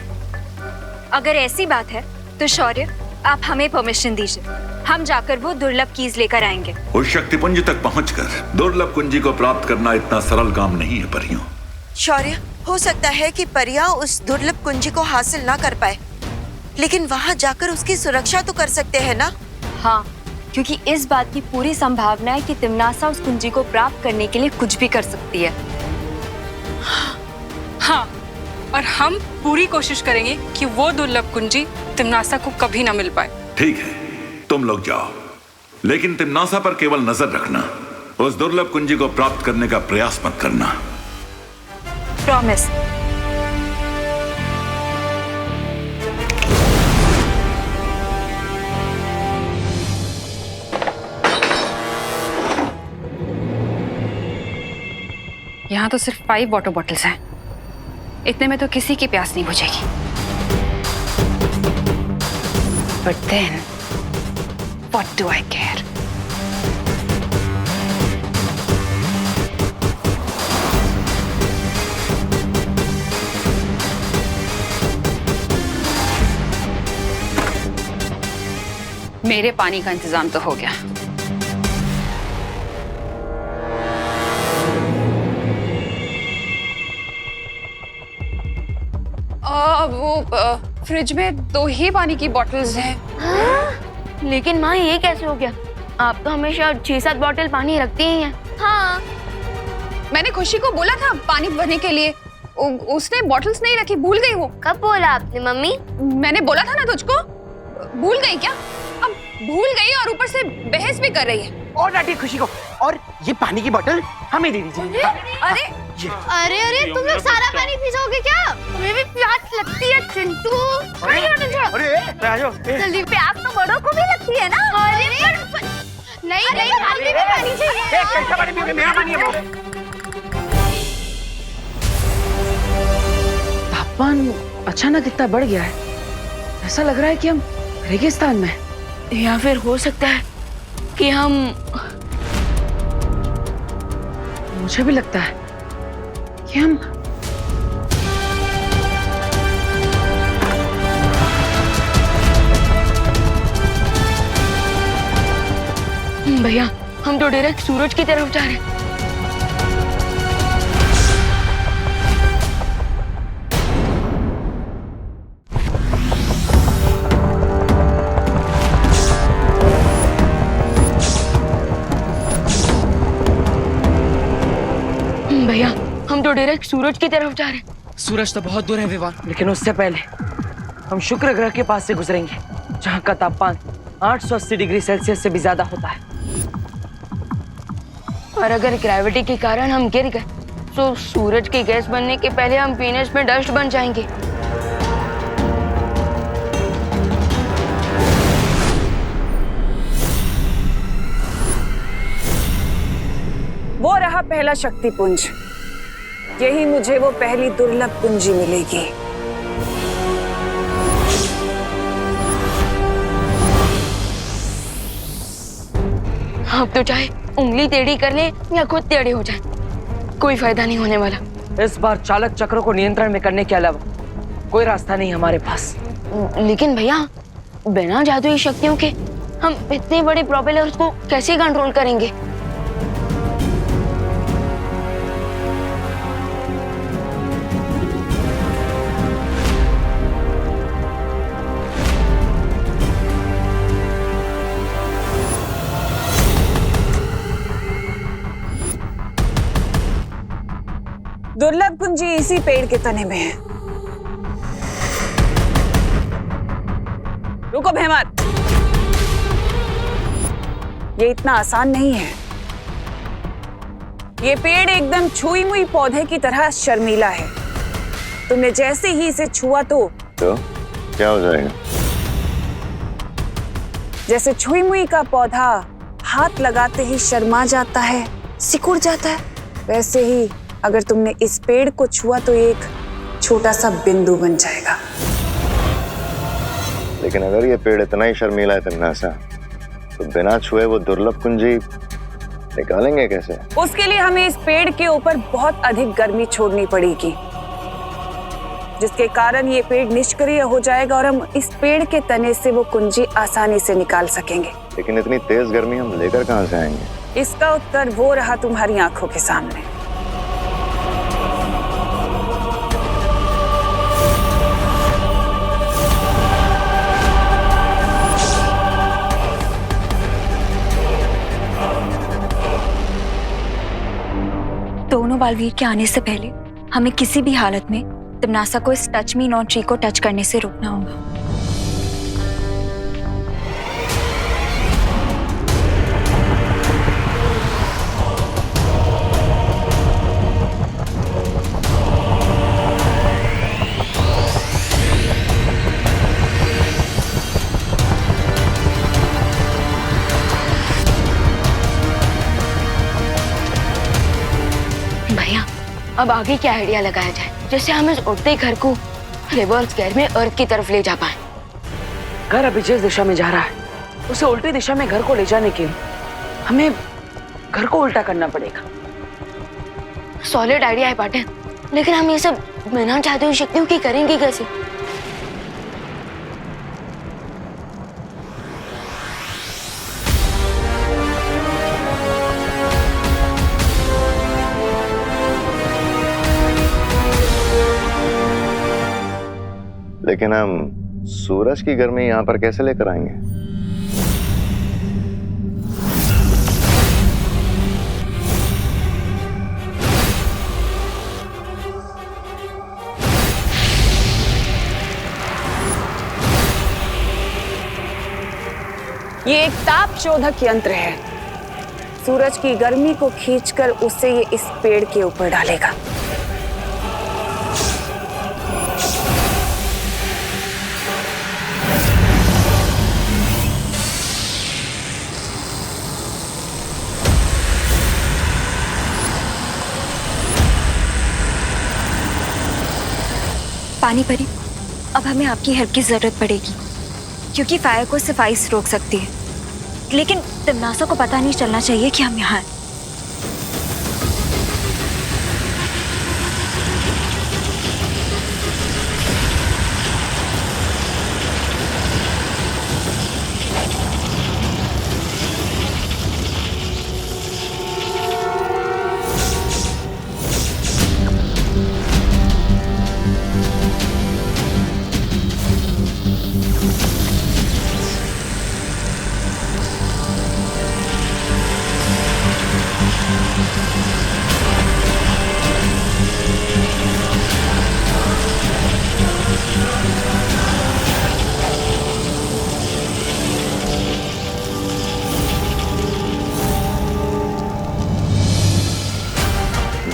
अगर ऐसी बात है तो शौर्य, आप हमें परमिशन दीजिए, हम जाकर वो दुर्लभ कीज लेकर आएंगे। उस शक्तिपुंज तक पहुंचकर दुर्लभ कुंजी को प्राप्त करना इतना सरल काम नहीं है परियों। शौर्य, हो सकता है कि परियां उस दुर्लभ कुंजी को हासिल ना कर पाए, लेकिन वहाँ जाकर उसकी सुरक्षा तो कर सकते हैं ना? हाँ, क्योंकि इस बात की पूरी संभावना है कि तिम्नासा उस कुंजी को प्राप्त करने के लिए कुछ भी कर सकती है। हाँ, और हम पूरी कोशिश करेंगे कि वो दुर्लभ कुंजी तिम्नासा को कभी ना मिल पाए। ठीक है, तुम लोग जाओ, लेकिन तिम्नासा पर केवल नजर रखना, उस दुर्लभ कुंजी को प्राप्त करने का प्रयास मत करना। प्रॉमिस। यहाँ तो सिर्फ 5 वाटर बॉटल्स हैं। इतने में तो किसी की प्यास नहीं बुझेगी। But then, what do I care? मेरे पानी का इंतजाम तो हो गया। वो फ्रिज में 2 ही पानी की बॉटल्स हैं। लेकिन माँ ये कैसे हो गया? आप तो हमेशा 6-7 बॉटल पानी रखती ही हैं। हाँ, मैंने खुशी को बोला था पानी भरने के लिए, उसने बॉटल्स नहीं रखी, भूल गई वो। कब बोला आपने मम्मी? मैंने बोला था ना तुझको, भूल गई क्या? अब भूल गई और ऊपर से बहस भी कर रही है। और डांटी खुशी को, और ये पानी की बोतल हमें दे दीजिए। अरे अरे अरे, तुम लोग सारा पानी पी जाओगे क्या? तुम्हें भी प्यास लगती है चिंटू? अरे आ जाओ। जल्दी, प्यास तो बड़ों को भी लगती है ना? अरे नहीं नहीं, हमें भी पानी चाहिए। कैसा पानी पियोगे? मेरा पानी है वो। तापमान अचानक इतना बढ़ गया है, ऐसा लग रहा है कि हम रेगिस्तान में, या फिर हो सकता है कि हम, मुझे भी लगता है कि हम, भैया हम तो डायरेक्ट सूरज की तरफ जा रहे हैं। भैया हम तो डायरेक्ट सूरज की तरफ जा रहे हैं। सूरज तो बहुत दूर है विवान, लेकिन उससे पहले हम शुक्र ग्रह के पास से गुजरेंगे, जहाँ का तापमान 880 डिग्री सेल्सियस से भी ज्यादा होता है। और अगर ग्रेविटी के कारण हम गिर गए तो सूरज की गैस बनने के पहले हम वीनस में डस्ट बन जाएंगे। वो रहा पहला शक्तिपुंज, यही मुझे वो पहली दुर्लभ कुंजी मिलेगी। आप तो चाहे उंगली टेढ़ी कर ले या खुद टेढ़े हो जाए, कोई फायदा नहीं होने वाला। इस बार चालक चक्रों को नियंत्रण में करने के अलावा कोई रास्ता नहीं हमारे पास। लेकिन भैया बिना जादुई शक्तियों के हम इतने बड़े प्रोपेलर्स को कैसे कंट्रोल करेंगे? दुर्लभ कुंजी इसी पेड़ के तने में है। रुको भैमत, ये इतना आसान नहीं है। ये पेड़ एकदम छुई मुई पौधे की तरह शर्मीला है। तुमने जैसे ही इसे छुआ तो क्या हो जाएगा? जैसे छुई मुई का पौधा हाथ लगाते ही शर्मा जाता है, सिकुड़ जाता है, वैसे ही अगर तुमने इस पेड़ को छुआ तो एक छोटा सा बिंदु बन जाएगा। लेकिन अगर ये पेड़ इतना ही शर्मीला है तिम्नासा, तो बिना छुए वो दुर्लभ कुंजी निकालेंगे कैसे? उसके लिए हमें इस पेड़ के ऊपर बहुत अधिक गर्मी छोड़नी पड़ेगी, जिसके कारण ये पेड़ निष्क्रिय हो जाएगा और हम इस पेड़ के तने से वो कुंजी आसानी से निकाल सकेंगे। लेकिन इतनी तेज गर्मी हम लेकर कहाँ से आएंगे? इसका उत्तर वो रहा तुम्हारी आंखों के सामने। दोनों बालवीर के आने से पहले हमें किसी भी हालत में तिम्नासा को इस टच मी नॉट ट्री को टच करने से रोकना होगा। अब आगे क्या आइडिया लगाया जाए जैसे हम इस उड़ते घर को रिवर्स गेयर में अर्थ की तरफ ले जा पाए। घर अभी जिस दिशा में जा रहा है उसे उल्टी दिशा में घर को ले जाने के लिए हमें घर को उल्टा करना पड़ेगा। सॉलिड आइडिया है पाटिल, लेकिन हम ये सब बिना चाहते हुए शक्तियों की करेंगे कैसे? लेकिन हम सूरज की गर्मी यहाँ पर कैसे लेकर आएंगे? ये एक ताप शोधक यंत्र है। सूरज की गर्मी को खींचकर उसे ये इस पेड़ के ऊपर डालेगा। पानी परी, अब हमें आपकी हेल्प की जरूरत पड़ेगी क्योंकि फायर को सिर्फ आइस रोक सकती है, लेकिन तिमनासा को पता नहीं चलना चाहिए कि हम यहाँ हैं।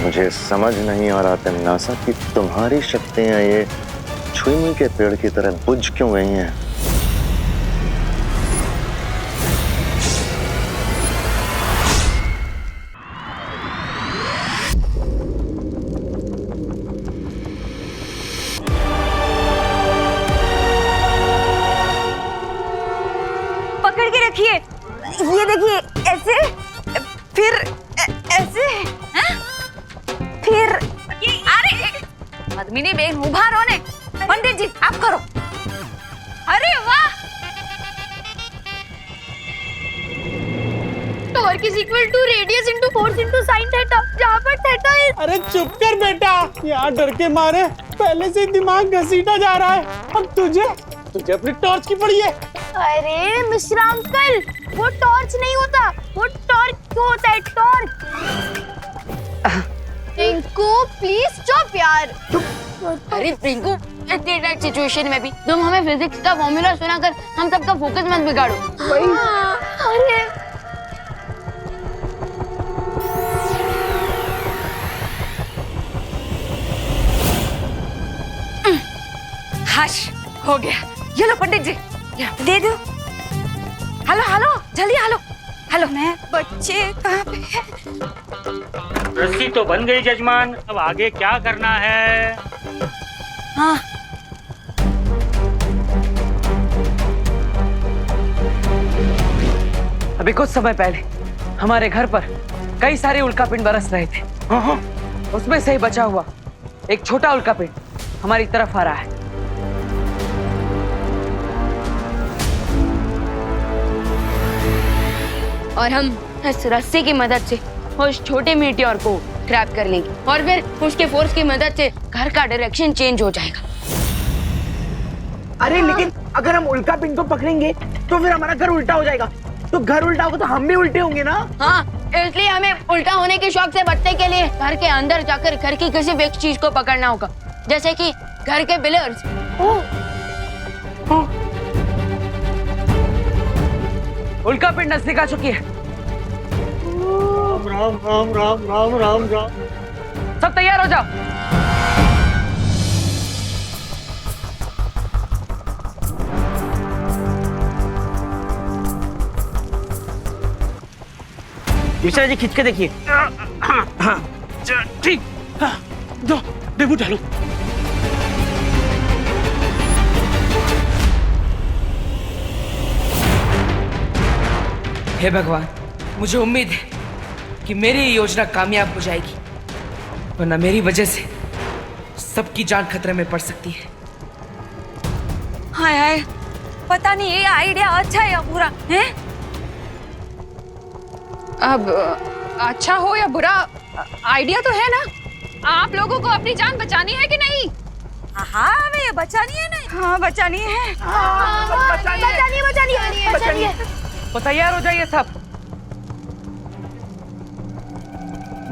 मुझे समझ नहीं आ रहा तिमनासा कि तुम्हारी शक्तियां ये छुई के पेड़ की तरह बुझ क्यों गई हैं? पकड़ के रखिए, ये देखिए, ऐसे फिर ऐसे फिर अरे पद्मिनी बेन उभा रहो ने। पंडित जी आप करो। अरे वाह, torque is equal to radius into force into sine theta, जहां पर थीटा इज। अरे चुप कर बेटा, यहाँ डर के मारे पहले से दिमाग घसीटा जा रहा है। अब तुझे अपनी टॉर्च की पड़ी है। अरे मिश्रा अंकल, वो टॉर्च नहीं होता, वो टॉर्क होता है, टॉर्क। रिंकू प्लीज चुप यार। अरे रिंकू, इतनी टाइट सिचुएशन में भी तुम हमें फिजिक्स का फॉर्मूला सुनाकर हम सबका फोकस मत बिगाड़ो। अरे हश हो गया। ये लो पंडित जी, दे दो। हेलो हेलो, जल्दी हेलो हेलो। मैं बच्चे कहाँ पे है? रस्सी तो बन गई जजमान, अब आगे क्या करना है? हाँ, अभी कुछ समय पहले हमारे घर पर कई सारे उल्कापिंड बरस रहे थे। उसमें से ही बचा हुआ एक छोटा उल्कापिंड हमारी तरफ आ रहा है। और हम इस रस्सी की मदद से उस छोटे मीटियोर को ट्रैप कर लेंगे और फिर उसके फोर्स की मदद से घर का डायरेक्शन चेंज हो जाएगा। अरे लेकिन अगर हम उल्कापिंड को पकड़ेंगे तो फिर हमारा घर उल्टा हो जाएगा, तो घर उल्टा होगा तो हम भी उल्टे होंगे ना। हाँ, इसलिए हमें उल्टा होने के शौक से बचने के लिए घर के अंदर जाकर घर की किसी भी एक चीज को पकड़ना होगा, जैसे कि घर के पिलर्स। उल्कापिंड नजदीक आ चुकी है। राम राम राम राम राम राम। सब तैयार हो जाओ। मिश्रा जी खींच के देखिए। ठीक। दो देबू डालो। हे भगवान, मुझे उम्मीद है कि मेरी ये योजना कामयाब हो जाएगी, वरना मेरी वजह से सबकी जान खतरे में पड़ सकती है। हाय हाय, पता नहीं ये आइडिया अच्छा है या बुरा है। अब अच्छा हो या बुरा, आइडिया तो है ना। आप लोगों को अपनी जान बचानी है कि नहीं? हाँ हमें बचानी है ना। हाँ बचानी है। बचानी है। तो तैयार हो जाइए सब।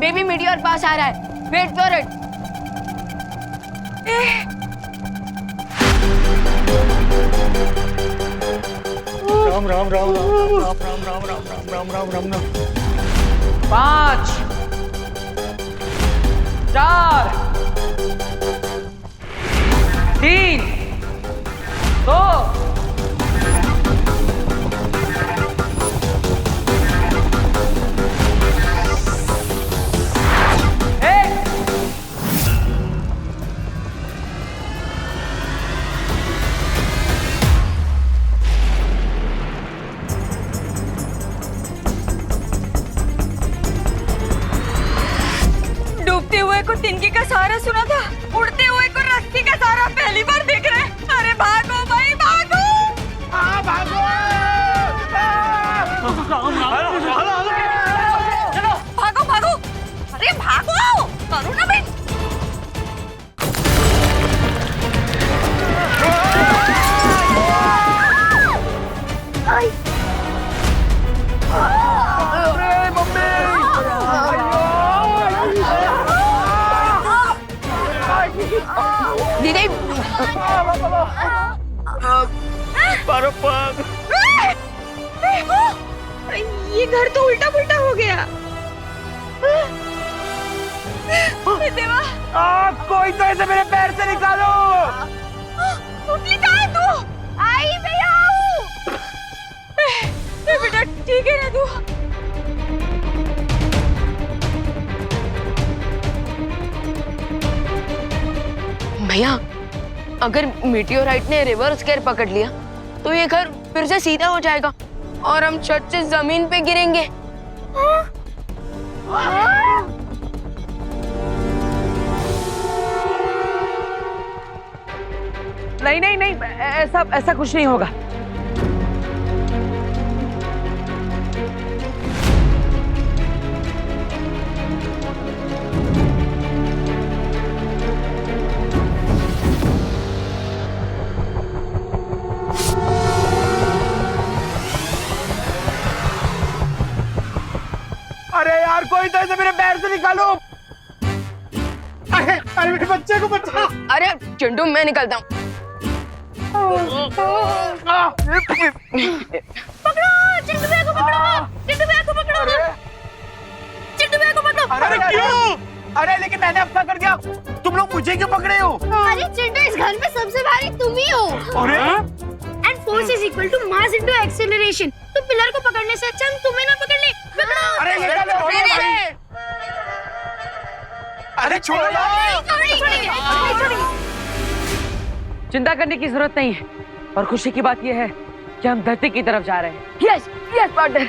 बेबी मीटियोर पास आ रहा है, wait for it. Ram Ram Ram Ram Ram Ram Ram Ram Ram Ram Ram Ram. 5 4 3 2 डूबते हुए को तिनके का सहारा सुना था, उड़ते हुए को रस्सी का सहारा पहली बार देख रहे हैं। अरे भागो भाई भागो। भागो। चलो भागो भागो। अरे भागो, करो ना भाई। दीदी ये घर तो उल्टा पुल्टा हो गया। देवा, कोई तो ऐसे मेरे पैर से निकालो। कहाँ है तू? आई मैं आऊं। बेटा ठीक है ना तू? भैया, अगर मीटियोराइट ने रिवर्स गियर पकड़ लिया तो ये घर फिर से सीधा हो जाएगा और हम छत से जमीन पे गिरेंगे। नहीं नहीं नहीं, ऐसा कुछ नहीं होगा। अरे यार, कोई तो ऐसे मेरे पैर से निकालो। अरे मेरे बच्चे को बचा। अरे चिंटू, मैं निकलता हूँ। पकड़ो चिंटू भैया को, पकड़ो चिंटू भैया को, पकड़ो चिंटू भैया को, पकड़ो। अरे क्यों? अरे लेकिन मैंने अब क्या कर दिया? तुम लोग मुझे क्यों पकड़े हो? अरे चिंटू, इस घर में सबसे भारी तुम ही हो। अरे and force is equal to mass into acceleration. तो पिलर को पकड़ने से अच्छा हम तुम्हें ना पकड़ ले। पकड़ो। अरे निकालो। अरे छोड़ो। चिंता करने की जरूरत नहीं है, और खुशी की बात यह है कि हम धरती की तरफ जा रहे हैं। Yes yes partner.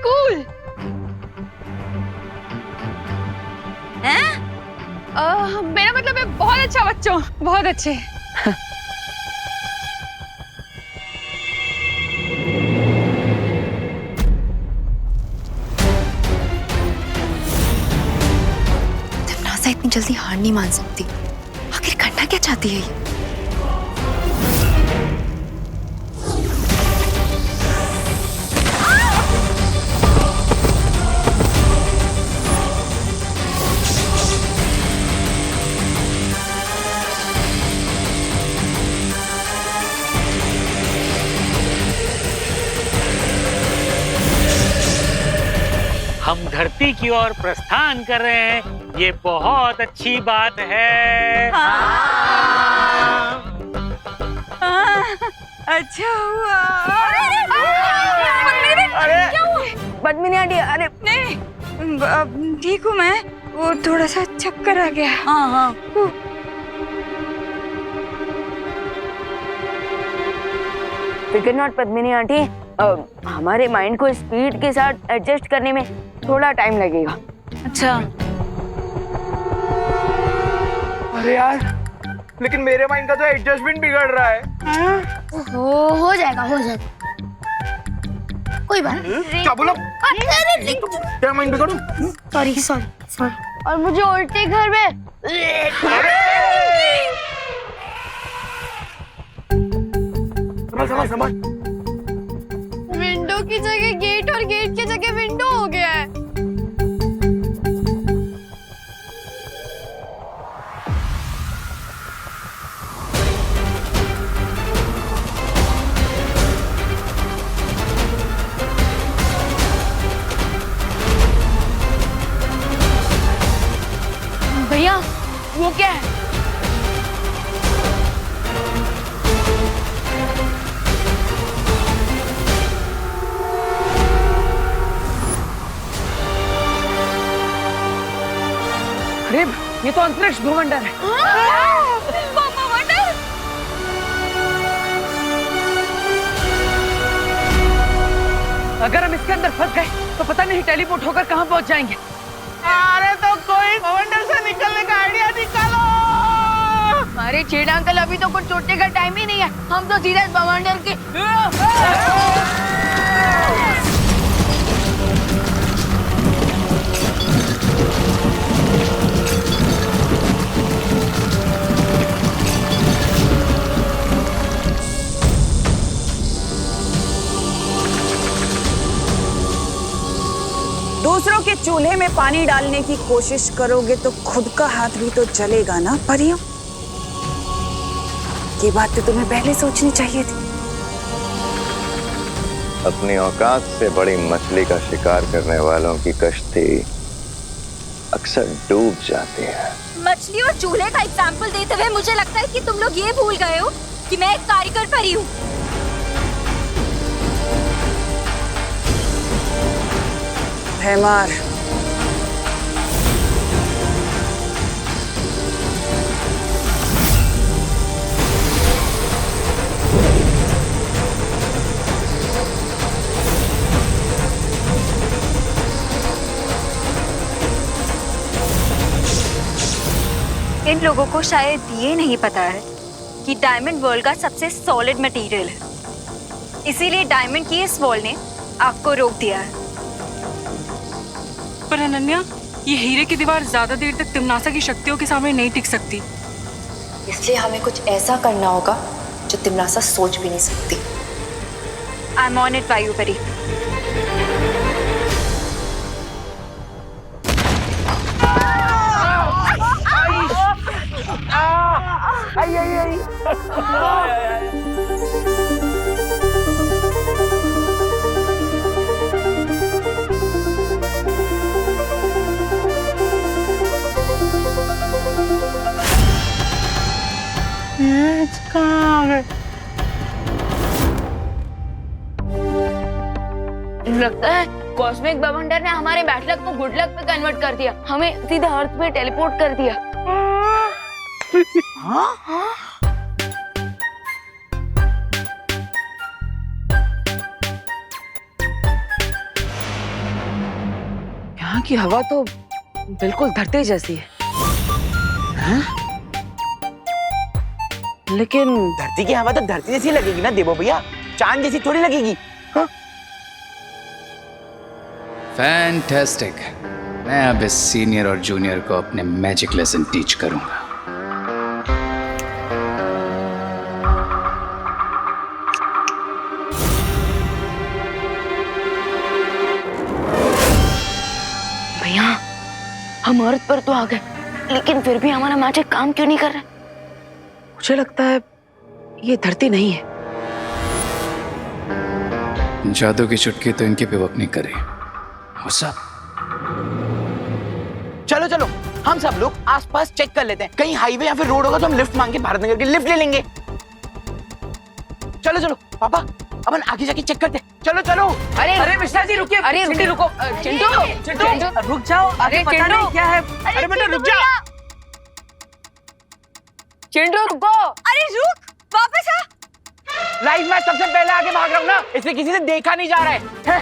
कूल। मेरा मतलब है बहुत अच्छा बच्चों, बहुत अच्छे। नासा इतनी जल्दी हार नहीं मान सकती। आखिर करना क्या चाहती है ये? हम धरती की ओर प्रस्थान कर रहे हैं, ये बहुत अच्छी बात है। अच्छा हुआ। अरे क्या हुआ? पद्मिनी आंटी, अरे नहीं, ठीक हूँ मैं। वो थोड़ा सा चक्कर आ गया। हाँ हाँ। फिकर नॉट पद्मिनी आंटी, हमारे माइंड को स्पीड के साथ एडजस्ट करने में थोड़ा टाइम लगेगा। अच्छा। अरे यार, लेकिन मेरे माइंड का तो एडजस्टमेंट बिगड़ रहा है। हो जाएगा कोई बात नहीं। क्या बोला? क्या माइंड बिगड़ू? सॉरी। और मुझे उल्टे घर में समझ। विंडो की जगह गेट और गेट की जगह विंडो हो गया है। भैया वो क्या है? अरे ये तो अंतरिक्ष भवंडर है। अगर हम इसके अंदर फंस गए तो पता नहीं टेलीपोर्ट होकर कहाँ पहुँच जाएंगे। अरे तो कोई भवंडर से निकलने का आइडिया निकालो। अरे छेड़ अंकल, अभी तो कुछ सोचने का टाइम ही नहीं है। हम तो सीधे भवंडर के दूसरों के चूल्हे में पानी डालने की कोशिश करोगे तो खुद का हाथ भी तो जलेगा ना परियों। ये बात तो तुम्हें पहले सोचनी चाहिए थी। अपनी औकात से बड़ी मछली का शिकार करने वालों की कश्ती अक्सर डूब जाती है। मछली और चूल्हे का एग्जाम्पल देते हुए मुझे लगता है कि तुम लोग ये भूल गए हो कि मैं एक कारीगर परी हूँ। हैमार, इन लोगों को शायद ये नहीं पता है कि डायमंड वर्ल्ड का सबसे सॉलिड मटेरियल है, इसीलिए डायमंड की इस वॉल ने आग को रोक दिया है। पर अनन्या, ये हीरे की दीवार ज्यादा देर तक तिमनासा की शक्तियों के सामने नहीं टिक सकती। इसलिए हमें कुछ ऐसा करना होगा जो तिमनासा सोच भी नहीं सकती। आई एम ऑन इट वायु परी। लगता है कॉस्मिक भवंडर ने हमारे बैड लक को गुड लक पे कन्वर्ट कर दिया। हमें सीधे अर्थ पे टेलीपोर्ट कर दिया। हाँ? यहाँ की हवा तो बिल्कुल धरती जैसी है। हाँ? लेकिन धरती की हवा तो धरती जैसी लगेगी ना देवो भैया, चांद जैसी थोड़ी लगेगी। हाँ? फैंटास्टिक। मैं अब इस सीनियर और जूनियर को अपने मैजिक लेसन टीच करूंगा। भैया, हम अर्थ पर तो आ गए, लेकिन फिर भी हमारा मैजिक काम क्यों नहीं कर रहा? मुझे लगता है ये धरती नहीं है। जादू की चुटकी तो इनके पे वर्क नहीं कर रही। चलो चलो, हम सब लोग आसपास चेक कर लेते हैं, कहीं हाईवे या फिर रोड होगा तो हम लिफ्ट मांग के भारत नगर की लिफ्ट ले लेंगे। चलो चलो पापा, अपन आगे जाके चेक करते। चलो चलो। अरे मिश्रा जी रुकिए। अरे चिंटू रुको। चिंटू रुक जाओ। अरे पता नहीं क्या है। अरे बेटा रुक जा। चिंटू रुको। अरे रुक, वापस आ। लाइफ में सबसे पहले आगे भाग रहा हूँ ना, इसलिए किसी से देखा नहीं जा रहा है।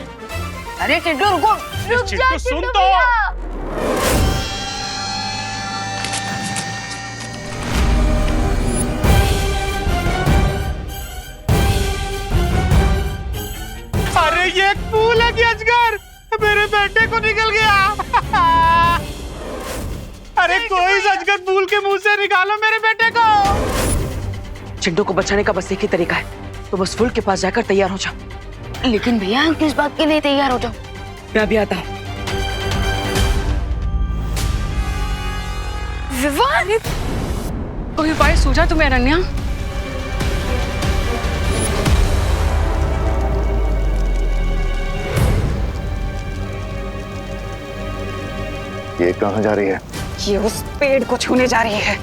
अरे चिंटू रुको। रुक जा चिंटू सुन तो। अरे ये एक फूल है कि अजगर मेरे बेटे को निकल गया। अरे कोई अजगर फूल के मुंह से निकालो मेरे बेटे को। चिंटू को बचाने का बस एक ही तरीका है, तो बस फूल के पास जाकर तैयार हो जाओ। लेकिन भैया हम किस बात के लिए तैयार हो जाओ? मैं अभी आता हूँ। विवान, कोई उपाय सूझा तुम्हें अनन्या? ये कहाँ जा रही है? ये उस पेड़ को छूने जा रही है।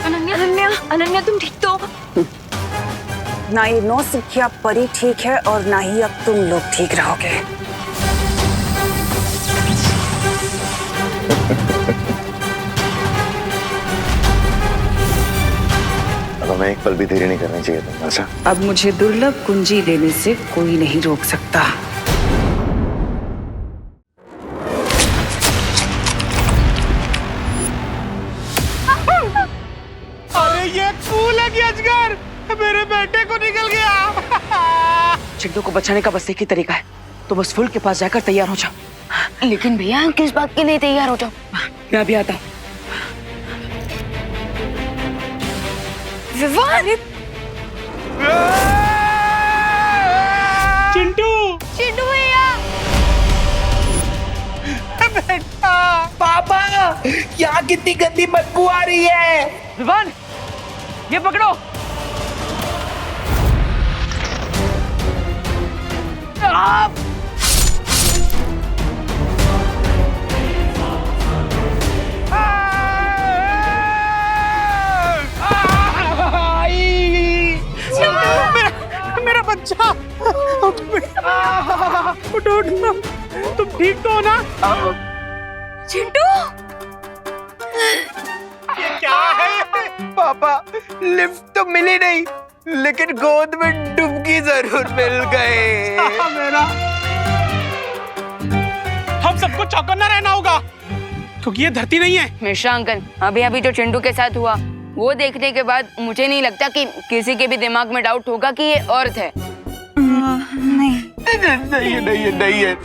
अनन्या, अनन्या, अनन्या तुम ठीक तो? ना ये नौसिखिया परी ठीक है और ना ही अब तुम लोग ठीक रहोगे। अब हमें एक पल भी देरी नहीं करनी चाहिए तमन्ना। अब मुझे दुर्लभ कुंजी लेने से कोई नहीं रोक सकता। अरे ये एक फूल है कि अजगर मेरे बेटे को निकल गया। चिंटू को बचाने का बस एक ही तरीका है, तो बस फूल के पास जाकर तैयार हो जाओ। लेकिन भैया हम किस बात के लिए तैयार हो जाओ? मैं अभी आता हूँ। विवान, चिंटू, चिंटू भैया, बेटा। पापा, यहाँ कितनी गंदी बदबू आ रही है। विवान, ये पकड़ो। आप मेरा बच्चा, उठो उठो, तुम ठीक तो हो ना? चिंटू, क्या है? पापा, लिफ्ट तो मिली नहीं, लेकिन गोद में डुबकी जरूर मिल गए। मेरा हम सबको चौकन्ना रहना होगा, क्योंकि ये धरती नहीं है। मिश्रा अंकल, अभी अभी जो चिंटू के साथ हुआ वो देखने के बाद मुझे नहीं लगता कि किसी के भी दिमाग में डाउट होगा कि ये अर्थ है। नहीं है।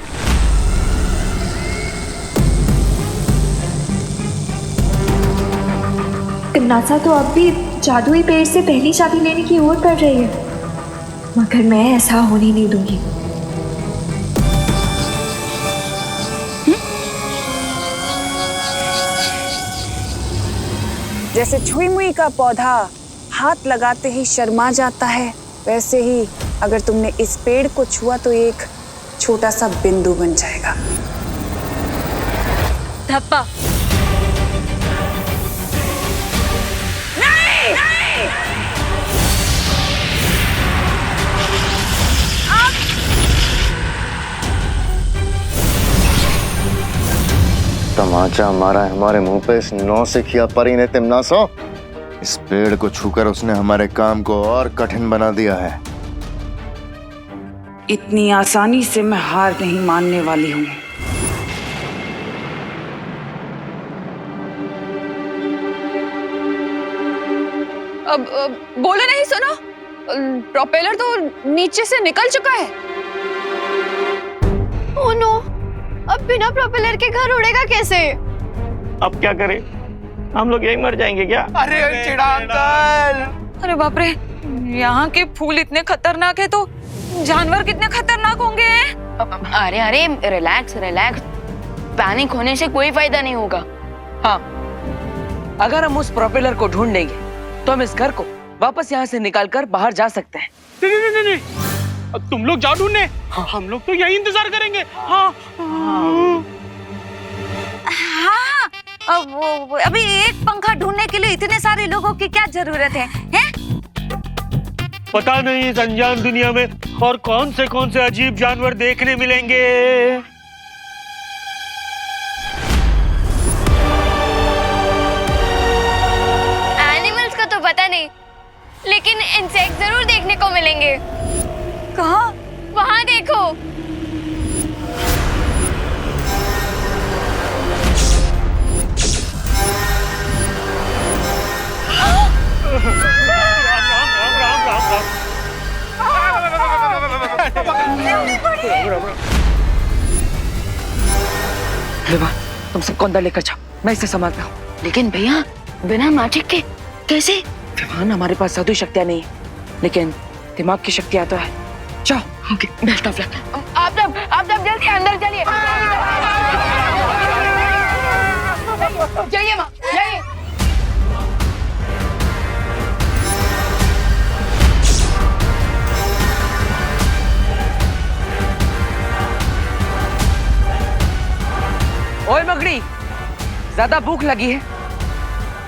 तिमनासा तो अब भी जादुई पेड़ से पहली चाबी लेने की ओर बढ़ रही है, मगर मैं ऐसा होने नहीं दूंगी। जैसे छुई मुई का पौधा हाथ लगाते ही शर्मा जाता है, वैसे ही अगर तुमने इस पेड़ को छुआ तो एक छोटा सा बिंदु बन जाएगा। धप्पा। नहीं, नहीं! तमाचा मारा है हमारे मुंह पे इस नौसिखिया परी ने तिमनासो। इस पेड़ को छूकर उसने हमारे काम को और कठिन बना दिया है। इतनी आसानी से मैं हार नहीं मानने वाली हूँ। अब बोलो नहीं, सुनो, प्रोपेलर तो नीचे से निकल चुका है। ओह नो, अब बिना प्रोपेलर के घर उड़ेगा कैसे? अब क्या करें, हम लोग यही मर जाएंगे क्या? अरे चिड़ा अंकल! अरे बाप रे, यहाँ के फूल इतने खतरनाक है तो जानवर कितने खतरनाक होंगे। अरे अरे रिलैक्स रिलैक्स, पैनिक होने से कोई फायदा नहीं होगा। हाँ, अगर हम उस प्रोपेलर को ढूंढ लेंगे तो हम इस घर को वापस यहाँ से निकालकर बाहर जा सकते हैं। नहीं, अब तुम लोग जाओ ढूंढने, हम लोग तो यही इंतजार करेंगे। हाँ। हाँ, अभी एक पंखा ढूंढने के लिए इतने सारे लोगों की क्या जरूरत है, हैं? पता नहीं इस अनजान दुनिया में और कौन से अजीब जानवर देखने मिलेंगे। एनिमल्स का तो पता नहीं, लेकिन इंसेक्ट जरूर देखने को मिलेंगे। कहाँ? वहाँ देखो। विभा, तुम सबको अंदर लेकर जाओ, मैं इसे संभालता हूँ। लेकिन भैया, बिना मैजिक के कैसे? विभान, हमारे पास जादुई शक्तियाँ नहीं है, लेकिन दिमाग की शक्तियाँ तो है। जाओ। Okay, best of luck. आप सब जल्दी अंदर चलिए। जाइए माँ, जाइए। ओए मगड़ी, ज्यादा भूख लगी है,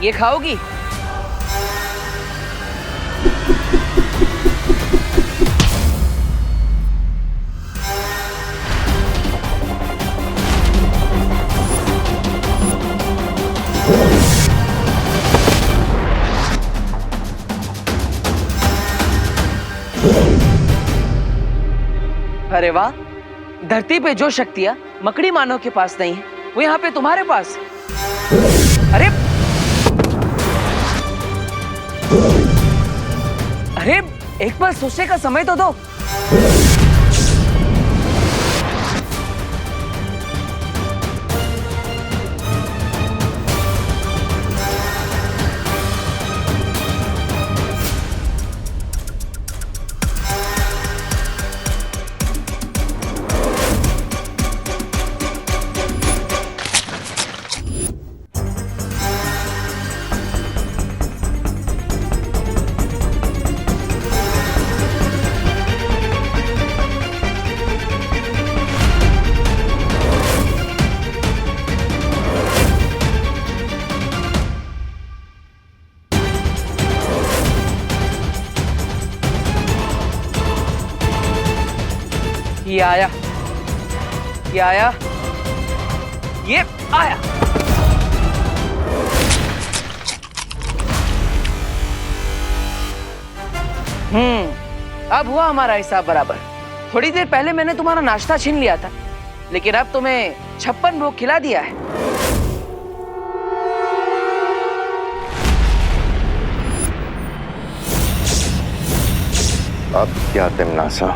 ये खाओगी? अरे वाह, धरती पे जो शक्तियां मकड़ी मानव के पास नहीं है वो यहाँ पे तुम्हारे पास। अरे एक बार सोचने का समय तो दो। ये आया, ये आया, ये आया। अब हुआ हमारा हिसाब बराबर। थोड़ी देर पहले मैंने तुम्हारा नाश्ता छीन लिया था, लेकिन अब तुम्हें 56 भोग खिला दिया है। अब क्या तिमनासा,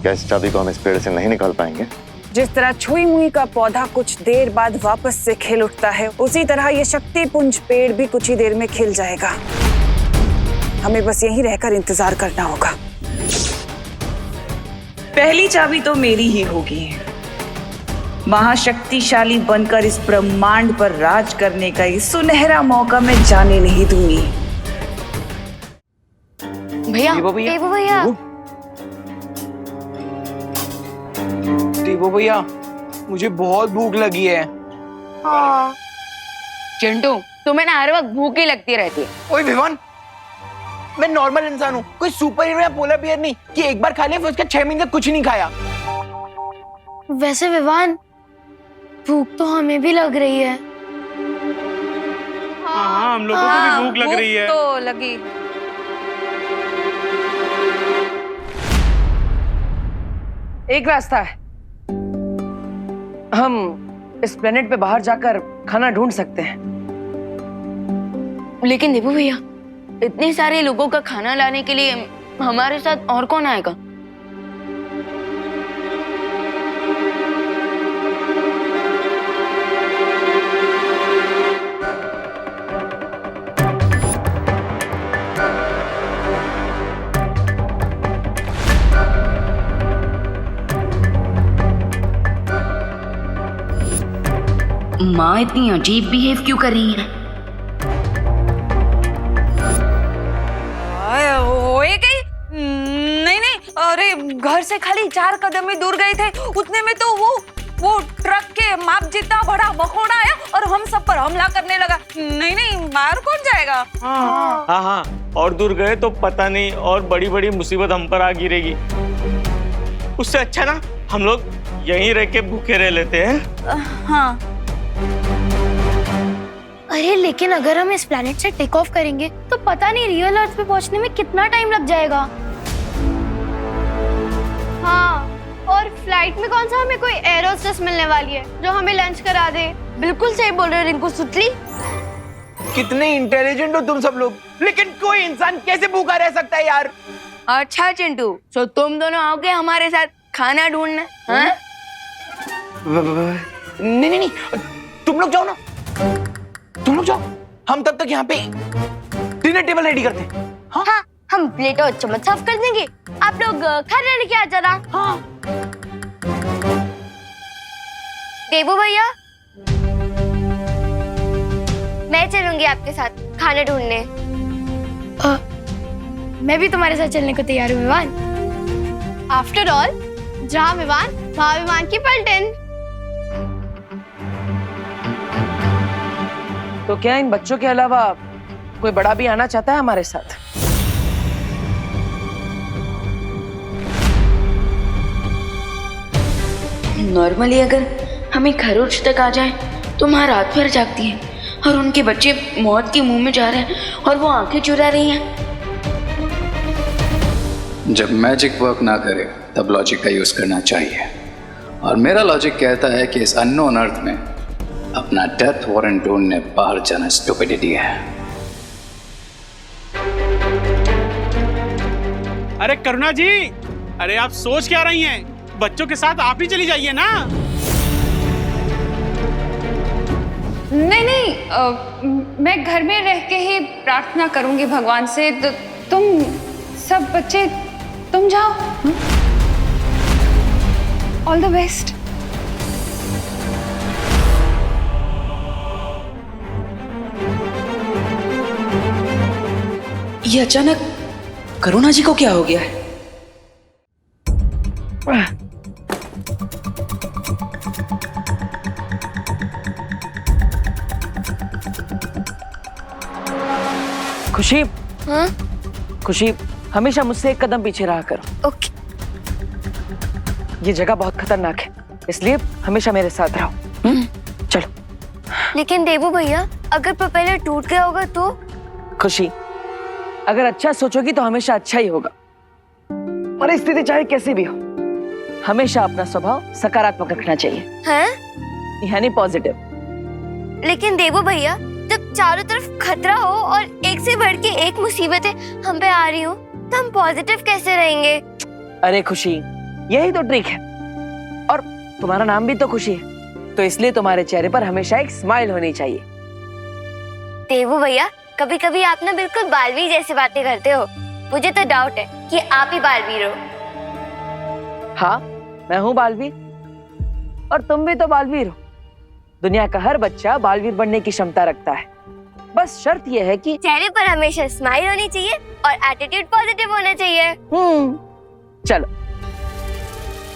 क्या इस चाबी को हम इस पेड़ से नहीं निकाल पाएंगे? जिस तरह छुई मुई का पौधा कुछ देर बाद वापस से खिल उठता है, उसी तरह ये शक्ति पुंज पेड़ भी कुछ ही देर में खिल जाएगा। हमें बस यहीं रहकर इंतजार करना होगा। पहली चाबी तो मेरी ही होगी। महाशक्तिशाली बनकर इस ब्रह्मांड पर राज करने का ये सुनहरा मौका मैं जाने नहीं दूंगी। भैया, देवू भैया, देवो भैया, मुझे बहुत भूख लगी है। हाँ। चिंटू, तुम्हें ना हर वक्त भूख ही लगती रहती है। ओए विवान, मैं नॉर्मल इंसान हूँ, कोई सुपर हीरो या पोलर बियर नहीं कि एक बार खा लिया फिर उसका 6 महीने तक कुछ नहीं खाया। वैसे विवान, भूख तो हमें भी लग रही है। हाँ, हम लोगों को भी भूख लग रही है। तो लगी। एक रास्ता है, हम इस प्लेनेट पे बाहर जाकर खाना ढूंढ सकते हैं। लेकिन देवू भैया, इतने सारे लोगों का खाना लाने के लिए हमारे साथ और कौन आएगा? माँ इतनी अजीब बिहेव क्यों कर रही है? होए गई? नहीं नहीं, अरे घर से खाली 4 कदम ही दूर गए थे, उतने में तो वो ट्रक के माप जितना बड़ा मकोड़ा आया और हम सब पर हमला करने लगा। नहीं नहीं, मार कौन जाएगा? हाँ, और दूर गए तो पता नहीं और बड़ी बड़ी मुसीबत हम पर आ गिरेगी। उससे अच्छा ना हम लोग यहीं रह के भूखे रह लेते हैं। हाँ। अरे लेकिन अगर हम इस प्लेनेट से टेक ऑफ करेंगे तो पता नहीं रियल अर्थ पे पहुंचने में कितना टाइम लग जाएगा। हाँ, और फ्लाइट में कौन सा हमें कोई एयर होस्टेस मिलने वाली है जो हमें लंच करा दे। बिल्कुल सही बोल रहे हो रिंकू सुतली। कितने इंटेलिजेंट हो तुम सब लोग, लेकिन कोई इंसान कैसे भूखा रह सकता है यार? अच्छा चिंटू, तो तुम दोनों आओगे हमारे साथ खाना ढूंढने? हाँ? नहीं, तुम लोग जाओ ना, तुम लोग जाओ, हम तब तक यहाँ पे डिनर टेबल रेडी करते हैं। हाँ, हम प्लेट और चम्मच साफ कर देंगे, आप लोग खाना लेके आ जाना। हाँ। देवू भैया, मैं चलूंगी आपके साथ खाना ढूंढने। मैं भी तुम्हारे साथ चलने को तैयार हूँ विवान। आफ्टर ऑल, जहाँ विवान वहाँ विमान की पलटन। तो क्या इन बच्चों के अलावा कोई बड़ा भी आना चाहता है हमारे साथ? नॉर्मली अगर हमें खरोच तक आ जाए तो माँ रात भर जागती है और उनके बच्चे मौत के मुंह में जा रहे हैं और वो आंखें चुरा रही हैं। जब मैजिक वर्क ना करे तब लॉजिक का यूज करना चाहिए, और मेरा लॉजिक कहता है कि इस अननोन अर्थ में अपना डेथ वारंट ढूंढने बाहर जाना स्टुपिडिटी है। अरे करुणा जी, अरे आप सोच क्या रही हैं? बच्चों के साथ आप ही चली जाइए ना। नहीं, मैं घर में रह के ही प्रार्थना करूंगी भगवान से। तो तुम सब बच्चे तुम जाओ। All the best. ये अचानक करुणा जी को क्या हो गया है? खुशी, हाँ? खुशी, हमेशा मुझसे एक कदम पीछे रहा करो। ओके। ये जगह बहुत खतरनाक है, इसलिए हमेशा मेरे साथ रहो। चलो। लेकिन देवू भैया, अगर प्रोपेलर टूट गया होगा तो? खुशी, अगर अच्छा सोचोगी तो हमेशा अच्छा ही होगा, परिस्थिति चाहे कैसी भी हो। हमेशा अपना स्वभाव सकारात्मक रखना चाहिए, हैं? यानी पॉजिटिव। लेकिन देवू भैया, जब चारों तरफ खतरा हो और एक से बढ़ के एक मुसीबतें हम पे आ रही हो तो हम पॉजिटिव कैसे रहेंगे? अरे खुशी, यही तो ट्रिक है, और तुम्हारा नाम भी तो खुशी है, तो इसलिए तुम्हारे चेहरे पर हमेशा एक स्माइल होनी चाहिए। देवू भैया, कभी कभी आप ना बिल्कुल बालवीर जैसी बातें करते हो। मुझे तो डाउट है कि आप ही बालवीर हो। हाँ, मैं हूँ बालवीर, और तुम भी तो बालवीर हो। दुनिया का हर बच्चा बालवीर बनने की क्षमता रखता है, बस शर्त यह है कि चेहरे पर हमेशा स्माइल होनी चाहिए और एटीट्यूड पॉजिटिव होना चाहिए। चलो।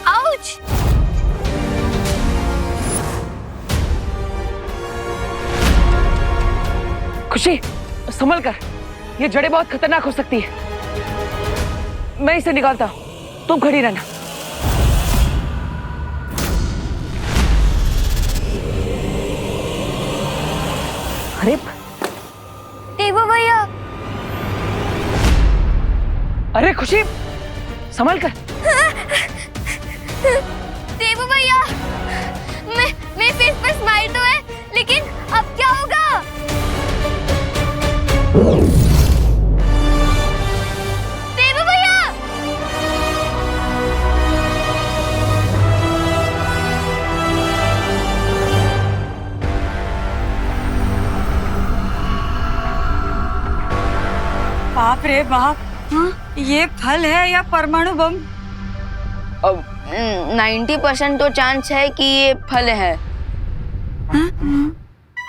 आउच! खुशी संभल कर, ये जड़ें बहुत खतरनाक हो सकती है। मैं इसे निकालता हूँ, तुम खड़ी रहना। अरे देवू भैया, अरे खुशी संभल कर। देवू भैया, मेरे फेस पर स्माइल तो है, लेकिन अब क्या होगा? देवू भैया! बाप रे बाप, ये फल है या परमाणु बम? 90% तो चांस है कि ये फल है।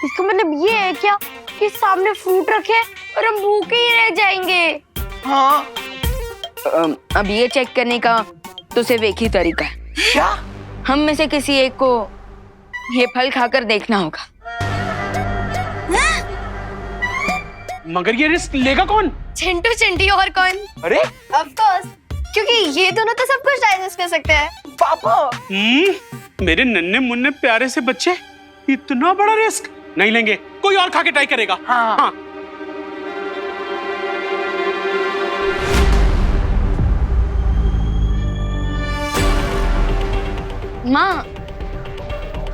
इसका मतलब ये है क्या कि सामने फ्रूट रखे और हम भूखे ही रह जाएंगे? हाँ। अब ये चेक करने का तो सिर्फ एक ही तरीका है। क्या? हम में से किसी एक को ये फल खाकर देखना होगा। मगर ये रिस्क लेगा कौन? चिंटू चिंटी और कौन? अरे ऑफ कोर्स, क्योंकि ये दोनों तो सब कुछ डाइजेस्ट कर सकते हैं। पापा, मेरे नन्हे मुन्ने प्यारे से बच्चे, इतना बड़ा रिस्क नहीं लेंगे। कोई और खा के ट्राई करेगा। हाँ। माँ,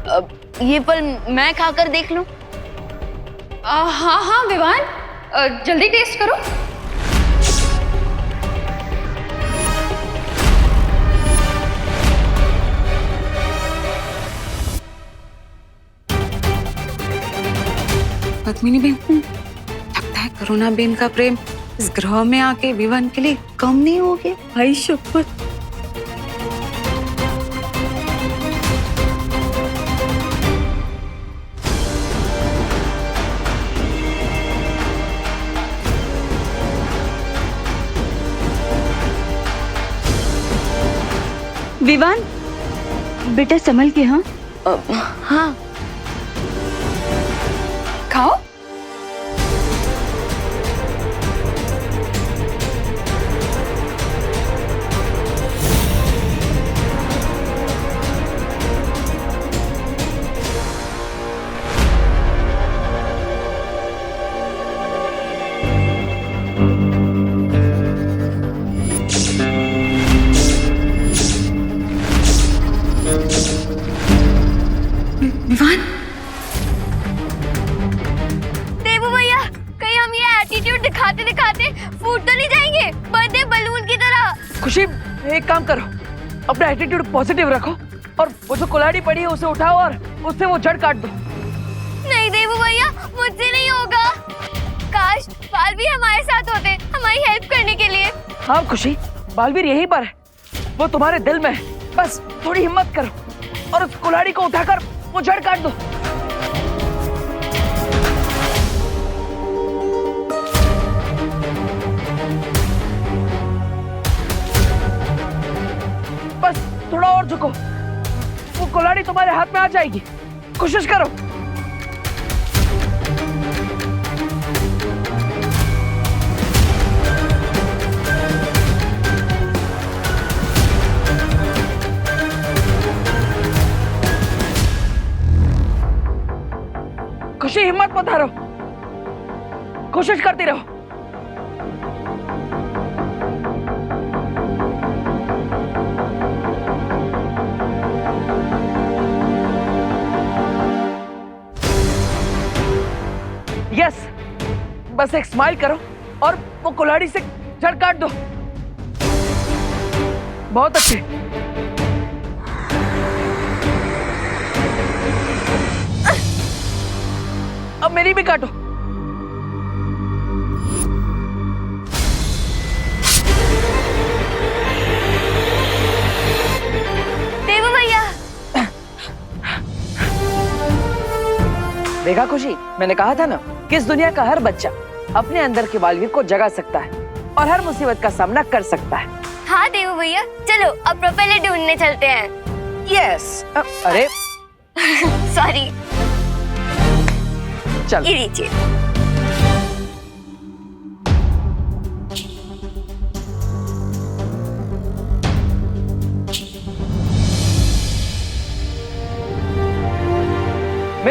अब ये फल मैं खाकर देख लूं? हाँ हाँ विवान, जल्दी टेस्ट करो। पद्मिनी बेन, लगता है करुणा बेन का प्रेम इस ग्रह में आके विवान के लिए कम नहीं हो गया। भाई शपथ। विवान, बेटा संभल के। हाँ हाँ, खाओ। विवान, देवू भैया, कहीं हम ये एटीट्यूड दिखाते दिखाते फूट तो नहीं जाएंगे बर्थडे बलून की तरह? खुशी एक काम करो, अपना एटीट्यूड पॉजिटिव रखो और वो जो कुल्हाड़ी पड़ी है उसे उठाओ और उससे वो जड़ काट दो। नहीं देवू भैया, मुझसे नहीं होगा। काश बालवीर हमारे साथ होते, हमारी हेल्प करने के लिए। हाँ खुशी, बालवीर यहीं पर है, वो तुम्हारे दिल में है। बस थोड़ी हिम्मत करो और उस कुल्हाड़ी को उठाकर वो जड़ काट दो। बस थोड़ा और झुको, वो कुल्हाड़ी तुम्हारे हाथ में आ जाएगी। कोशिश करो। खुशी हिम्मत मत हारो, कोशिश करती रहो। यस, बस एक स्माइल करो और वो कुल्हाड़ी से जड़ काट दो। बहुत अच्छे। अब मेरी भी काटो। देवू भैया, देखा खुशी, मैंने कहा था ना कि इस दुनिया का हर बच्चा अपने अंदर के बालवीर को जगा सकता है और हर मुसीबत का सामना कर सकता है। हाँ देवू भैया, चलो अब प्रोपेलर ढूंढने चलते हैं। यस। अरे सॉरी, चल। ये लीजिए।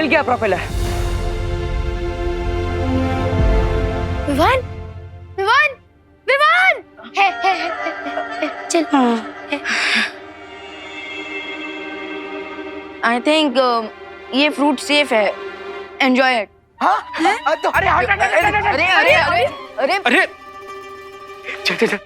गया प्रोपेलर। विवान, विवान, विवान, है, चल। आई थिंक ये फ्रूट सेफ है, एंजॉय इट। अरे अरे चल चल चल।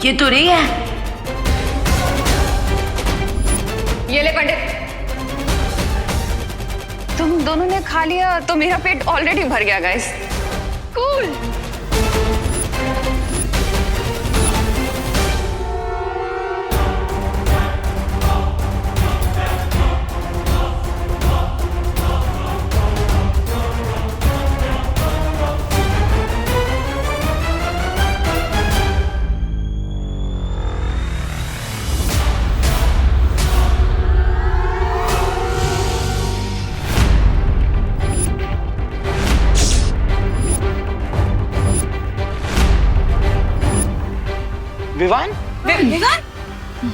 ये तो रही है। ये ले पंडित, तुम दोनों ने खा लिया तो मेरा पेट ऑलरेडी भर गया गाइस। कूल। विवान? विवान?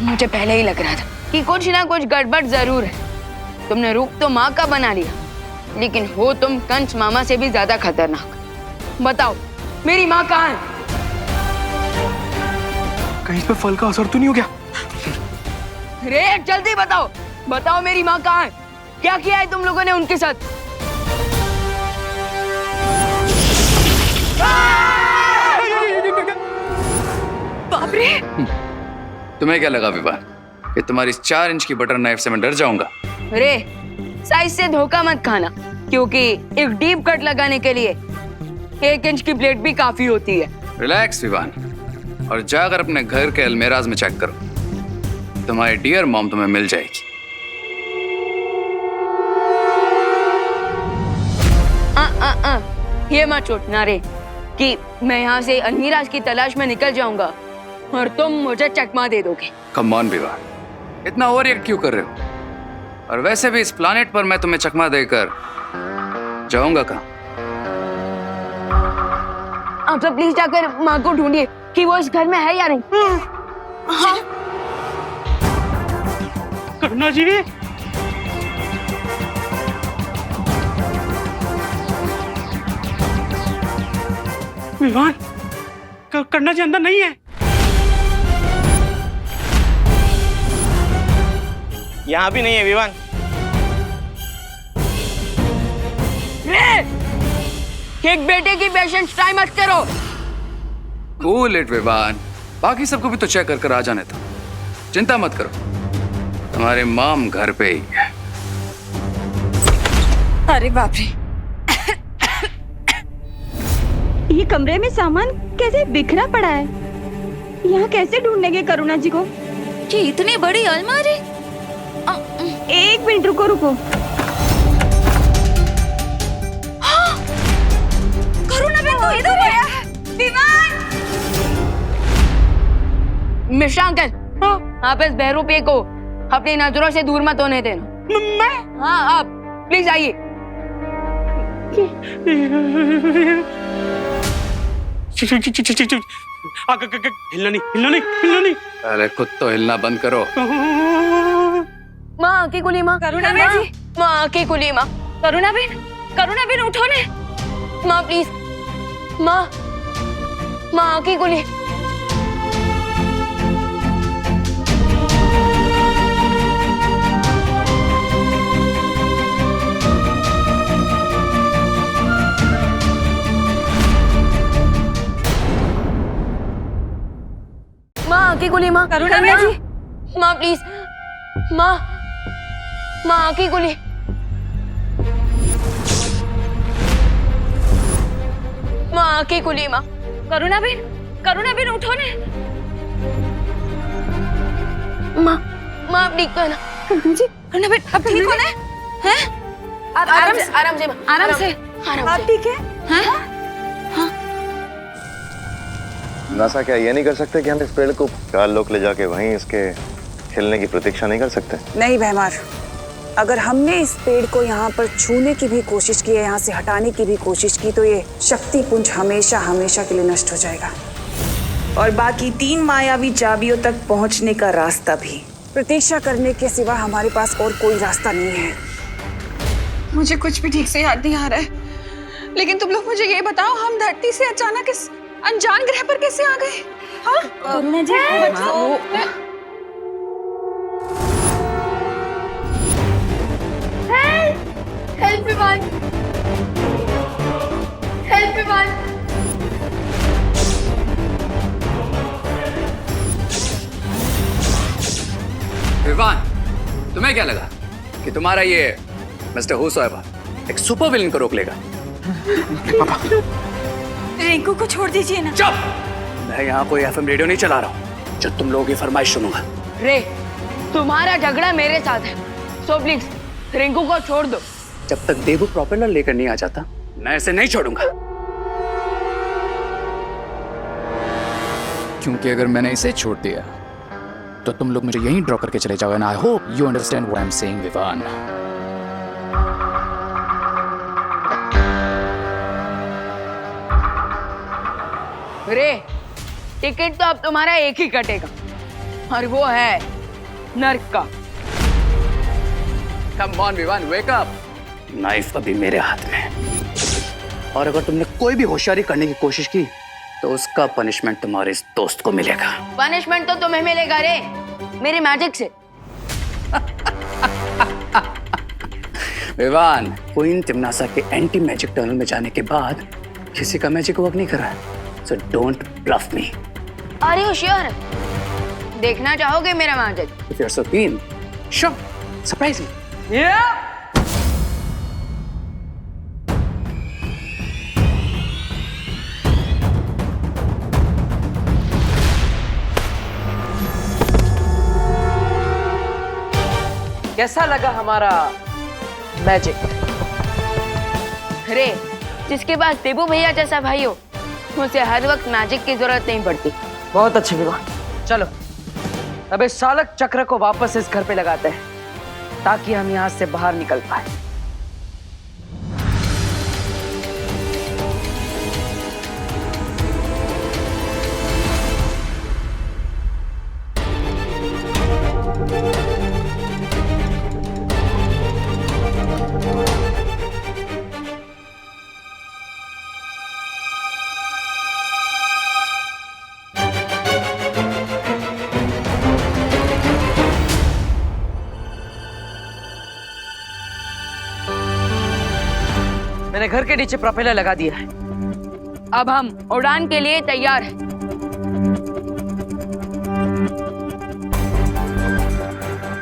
मुझे पहले ही लग रहा था कि कुछ ना कुछ गड़बड़ जरूर है। तुमने रूप तो माँ का बना लिया, लेकिन हो तुम कंस मामा से भी ज्यादा खतरनाक। बताओ मेरी माँ कहाँ है? कहीं इस पे फल का असर तो नहीं हो गया? रे जल्दी बताओ, बताओ मेरी माँ कहाँ है? क्या किया है तुम लोगों ने उनके साथ? बाप रे! तुम्हें क्या लगा विवान कि तुम्हारी इस 4 इंच की बटर नाइफ से मैं डर जाऊंगा? रे साइज से धोखा मत खाना, क्योंकि एक डीप कट लगाने के लिए 1 इंच की ब्लेड भी काफी होती है। रिलैक्स विवान, और जाकर अपने घर के अलमेराज में चेक करो, तुम्हारी डियर मॉम तुम्हें मिल जाएगी। ये मत सोचना रे कि मैं यहाँ से अलमीराज की तलाश में निकल जाऊंगा और तुम मुझे चकमा दे दोगे। कम ऑन विवान, इतना ओवर रिएक्ट क्यों कर रहे हो? और वैसे भी इस प्लानेट पर मैं तुम्हें चकमा देकर जाऊंगा कहाँ? आप सब प्लीज जाकर माँ को ढूंढिए कि वो इस घर में है या नहीं। हाँ। करुणा जी, विवान, करुणा जी अंदर नहीं है। यहाँ भी नहीं है विवान। एक बेटे की पेशेंस ट्राई मत करो। कूल इट विवान, बाकी सबको भी तो चेक कर आ जाने दो, चिंता मत करो, तुम्हारे मॉम घर पे ही है। अरे बाप रे, ये कमरे में सामान कैसे बिखरा पड़ा है? यहाँ कैसे ढूंढेंगे करुणा जी को? ये इतनी बड़ी अलमारी। एक मिनट रुको रुको। हाँ, करुणा बहन तो इधर है। विवान! मिश्रा अंकल, आप इस बहरूपे को अपनी नजरों से दूर मत होने देना। मैं? हाँ आप प्लीज आइए। हिलना नहीं, हिलना नहीं, हिलना नहीं। अरे खुद तो हिलना बंद करो। माँ की कुली माँ, करुणा बहन, माँ की कुली माँ, करुणा बहन उठो ने। माँ प्लीज, माँ, माँ की कुली। माँ की कुली माँ, करुणा बहन, माँ प्लीज, माँ, माँ की कुली। माँ की कुली माँ, करुणा बहन उठो ने। माँ, माँ ठीक तो है ना? करुणा बहन अब ठीक हो ना? हैं? आराम से, आराम से, आराम से। आराम से। ठीक है? हैं? नासा क्या ये नहीं कर सकते कि हम इस पेड़ को काल लोक ले जाके वहीं इसके खिलने की प्रतीक्षा नहीं कर सकते? नहीं भैमार, अगर हमने इस पेड़ को यहाँ पर छूने की भी कोशिश की है, यहाँ से हटाने की भी कोशिश की, तो ये शक्ति पुंज हमेशा हमेशा के लिए नष्ट हो जाएगा। और बाकी 3 मायावी चाबियों तक पहुंचने का रास्ता भी। प्रतीक्षा करने के सिवा हमारे पास और कोई रास्ता नहीं है। मुझे कुछ भी ठीक से याद नहीं आ रहा है, लेकिन तुम लोग मुझे ये बताओ, हम धरती से अचानक इस अनजान ग्रह पर कैसे आ गए? हाँ? करुणा जी, बताओ। Help Vivan, help Vivan. विवान, तुम्हें क्या लगा कि तुम्हारा ये मिस्टर हुसैबा एक सुपर विलन को रोक लेगा? रिंकू को छोड़ दीजिए ना। चुप! मैं यहाँ कोई एफएम रेडियो नहीं चला रहा हूँ जो तुम लोगों की फरमाइश सुनूंगा। रे, तुम्हारा झगड़ा मेरे साथ है, सो प्लीज रिंकू को छोड़ दो। जब तक देबू प्रोपेलर लेकर नहीं आ जाता, मैं इसे नहीं छोड़ूंगा। क्योंकि अगर मैंने इसे छोड़ दिया तो तुम लोग मुझे यहीं ड्रॉप करके चले जाओगे ना। I hope you understand what I am saying, Vivaan. रे, टिकट तो अब तुम्हारा एक ही कटेगा, और वो है नर्क का। Come on Vivaan, wake up. Knife अभी मेरे हाथ में, और अगर तुमने कोई भी होशियारी करने की कोशिश की तो उसका पनिशमेंट तुम्हारे इस दोस्त को मिलेगा। पनिशमेंट तो तुम्हें मिलेगा रे, मेरे मैजिक से। विवान, क्वीन तिमनासा के एंटी मैजिक टनल में जाने के बाद किसी का मैजिक वर्क नहीं कर रहा है, so don't bluff me. Are you sure? देखना चाहोगे मेरा magic? If you're so keen, sure, surprise me. Yeah. कैसा लगा हमारा मैजिक? रे, जिसके पास देबू भैया जैसा भाई हो, उसे हर वक्त मैजिक की जरूरत नहीं पड़ती। बहुत अच्छे विवान, चलो अब इस चालक चक्र को वापस इस घर पे लगाते हैं ताकि हम यहाँ से बाहर निकल पाए। मैंने घर के नीचे प्रोपेलर लगा दिया है। अब हम उड़ान के लिए तैयार हैं।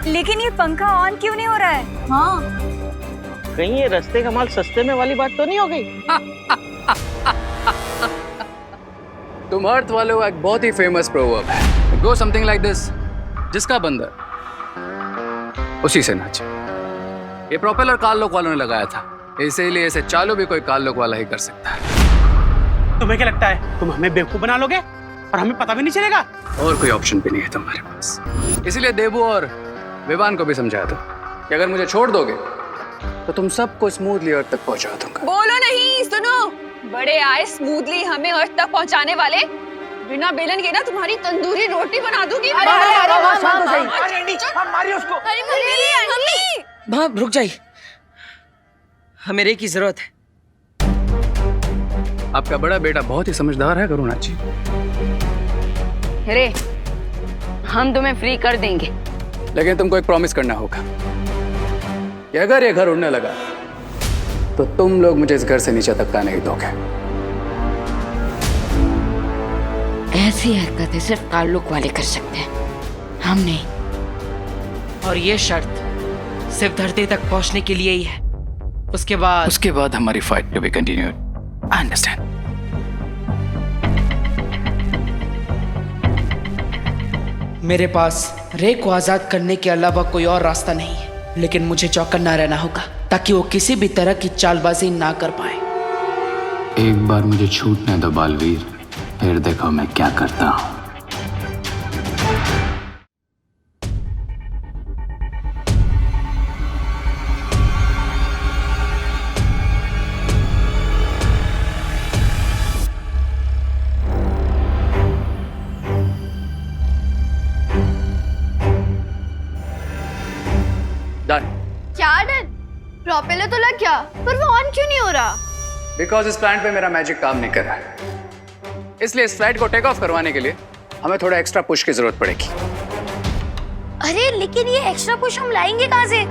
लेकिन ये पंखा ऑन क्यों नहीं हो रहा है? हाँ, कहीं ये रास्ते का माल सस्ते में वाली बात तो नहीं हो गई? तुम अर्थ वालों का एक बहुत ही फेमस प्रोवर्ब है, गो समथिंग लाइक दिस, जिसका बंदर उसी से नाचे। ये प्रोपेलर काल लोक वालों ने लगाया था, इसीलिए इसे चालू भी कोई काल लोक वाला ही कर सकता है। तुम्हें क्या लगता है तुम हमें बेवकूफ बना लोगे और हमें पता भी नहीं चलेगा? और कोई ऑप्शन भी नहीं है तुम्हारे पास, इसीलिए देबू और विवान को भी समझाया था कि अगर मुझे छोड़ दोगे तो तुम सबको स्मूथली अर्थ तक पहुंचा दूंगा। बोलो नहीं, सुनो, बड़े आए स्मूथली हमें अर्थ तक पहुंचाने वाले, बिना बेलन के ना तुम्हारी तंदूरी रोटी बना दूंगी। माँ रुक जाइए, हमें रे की जरूरत है। आपका बड़ा बेटा बहुत ही समझदार है करुणा जी। रे, हम तुम्हें फ्री कर देंगे, लेकिन तुमको एक प्रॉमिस करना होगा कि अगर ये घर उड़ने लगा तो तुम लोग मुझे इस घर से नीचे तक का नहीं दोगे। ऐसी हरकतें सिर्फ ताल्लुक वाले कर सकते हैं, हम नहीं। और ये शर्त सिर्फ धरती तक पहुंचने के लिए ही है, उसके बाद हमारी fight to be continued. I understand. मेरे पास रे को आजाद करने के अलावा कोई और रास्ता नहीं है, लेकिन मुझे चौकन्ना रहना होगा ताकि वो किसी भी तरह की चालबाजी ना कर पाए। एक बार मुझे छूटने दो बालवीर, फिर देखो मैं क्या करता हूं। क्या डर? प्रोपेलर तो लग गया, पर वो ऑन क्यों नहीं हो रहा? बिकॉज इस प्लांट पे मेरा मैजिक काम नहीं कर रहा है, इसलिए इस फ्लाइट को टेक ऑफ करवाने के लिए हमें थोड़ा एक्स्ट्रा पुश की जरूरत पड़ेगी। अरे लेकिन ये एक्स्ट्रा पुश हम लाएंगे कहाँ से?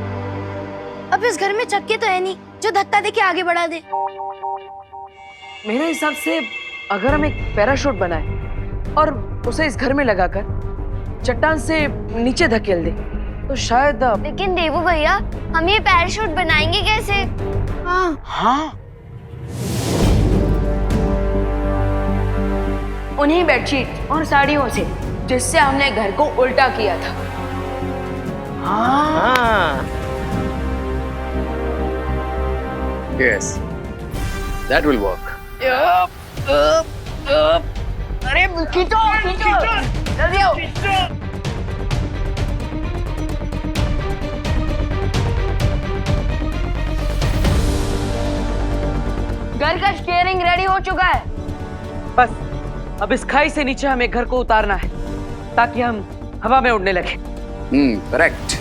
अब इस घर में चक्के तो है नहीं जो धक्का देके आगे बढ़ा दे। मेरे हिसाब से अगर हम एक पैराशूट बनाए और उसे इस घर में लगाकर चट्टान से नीचे धकेल दे तो शायद। लेकिन देवू भैया, हम ये पैराशूट बनाएंगे कैसे? हाँ उन्हीं बेडशीट और साड़ियों से जिससे हमने घर को उल्टा किया था। Yes, that will work. अरे खींचो खींचो जल्दी आओ। घर का स्टीयरिंग रेडी हो चुका है। बस अब इस खाई से नीचे हमें घर को उतारना है ताकि हम हवा में उड़ने लगे। करेक्ट।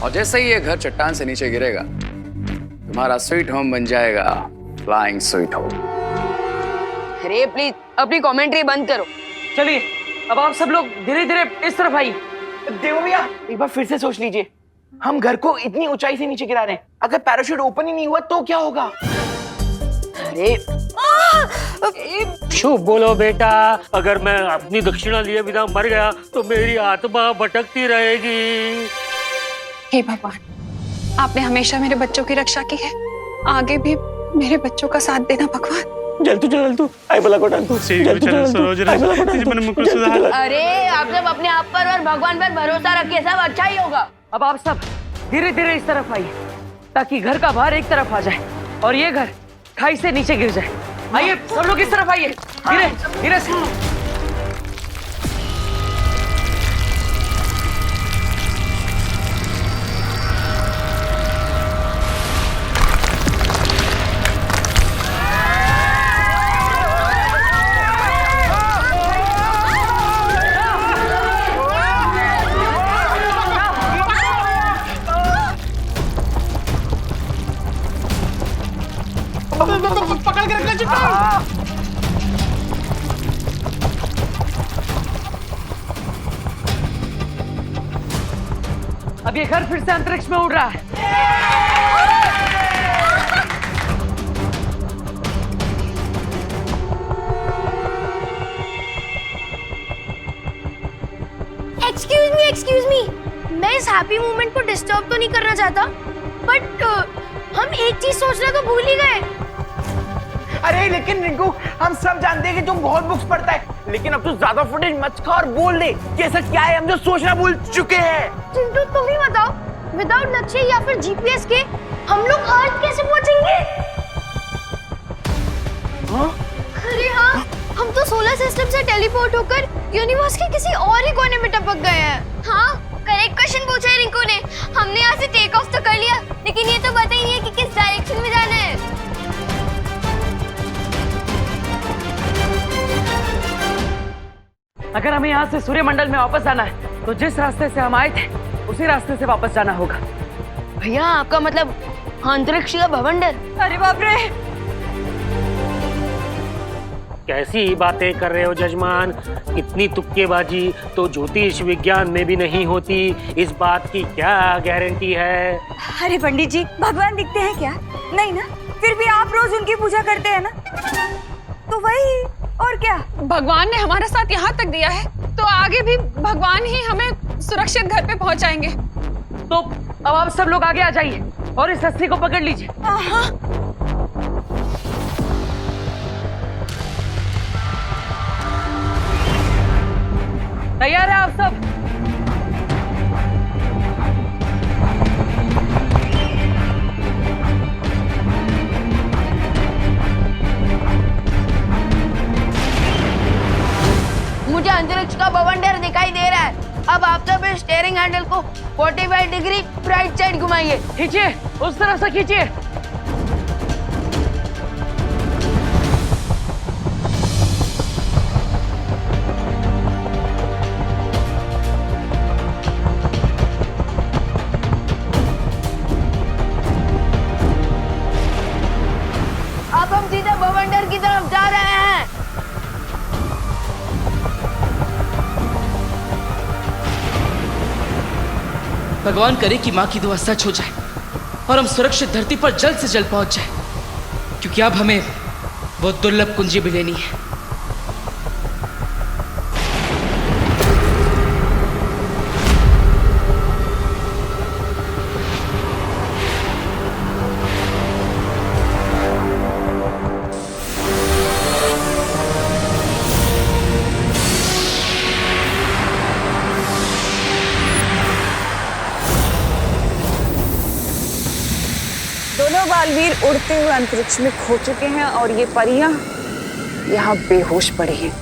और जैसे ही ये घर चट्टान से नीचे गिरेगा तुम्हारा स्वीट होम बन जाएगा फ्लाइंग स्वीट होम। अरे प्लीज अपनी कमेंट्री बंद करो। चलिए अब आप सब लोग धीरे धीरे इस तरफ आइए। देवो भैया एक बार फिर से सोच लीजिए, हम घर को इतनी ऊंचाई से नीचे गिरा रहे हैं, अगर पैराशूट ओपन ही नहीं हुआ तो क्या होगा? अरे शुभ बोलो बेटा, अगर मैं अपनी दक्षिणा लिए बिना मर गया तो मेरी आत्मा भटकती रहेगी। हे भगवान, आपने हमेशा मेरे बच्चों की रक्षा की है, आगे भी मेरे बच्चों का साथ देना भगवान। जल तू आई बोला को डाल तू अरे आप सब अपने आप पर और भगवान पर भरोसा रखिए, सब अच्छा ही होगा। अब आप सब धीरे धीरे इस तरफ आइए ताकि घर का भार एक तरफ आ जाए और ये घर खाई से नीचे गिर जाए। आइए सब लोग इस तरफ आइए, धीरे धीरे से। पकड़ के रखना चिट्टा। अब ये घर फिर से अंतरिक्ष में उड़ रहा है। एक्सक्यूज मी, मैं इस हैप्पी मोमेंट को डिस्टर्ब तो नहीं करना चाहता, बट हम एक चीज सोचना तो भूल ही गए। अरे लेकिन रिंकू, हम सब जानते हैं कि तुम बहुत बुक्स पढ़ता है, लेकिन अब तो ज्यादा फुटेज मत खा और बोल दे कि ऐसा क्या है हम जो सोचना भूल चुके हैं। चिंटू तुम ही बताओ, विदाउट लक्ष्य या फिर जीपीएस के हम लोग अर्थ कैसे पहुंचेंगे? अरे हाँ, हम तो सोलर सिस्टम से टेलीपोर्ट होकर यूनिवर्स के किसी और ही कोने में टपक गए हैं। हाँ, करेक्ट क्वेश्चन पूछा है रिंकू ने। हमने यहाँ से टेक ऑफ तो कर लिया, लेकिन ये तो पता ही नहीं है कि किस डायरेक्शन में जाना है। अगर हमें यहाँ से सूर्यमंडल में वापस जाना है तो जिस रास्ते से हम आए थे उसी रास्ते से वापस जाना होगा। भैया आपका मतलब अंतरिक्ष का भवंडर? अरे बाप रे, कैसी बातें कर रहे हो जजमान, इतनी तुक्केबाजी तो ज्योतिष विज्ञान में भी नहीं होती, इस बात की क्या गारंटी है? अरे पंडित जी, भगवान दिखते हैं क्या? नहीं ना, फिर भी आप रोज उनकी पूजा करते हैं ना, तो वही और क्या। भगवान ने हमारा साथ यहाँ तक दिया है तो आगे भी भगवान ही हमें सुरक्षित घर पे पहुँचाएंगे। तो अब आप सब लोग आगे आ जाइए और इस रस्सी को पकड़ लीजिए। तैयार है आप सब? मुझे अंतरिक्ष का भवंडर दिखाई दे रहा है। अब आप सब इस स्टीयरिंग हैंडल को 45 डिग्री राइट साइड घुमाइए। खींचिए, उस तरफ से खींचिए। भगवान करे कि माँ की दुआ सच हो जाए और हम सुरक्षित धरती पर जल्द से जल्द पहुंच जाए, क्योंकि अब हमें वो दुर्लभ कुंजी भी लेनी है। दोनों बालवीर उड़ते हुए अंतरिक्ष में खो चुके हैं और ये परियां यहाँ बेहोश पड़ी हैं।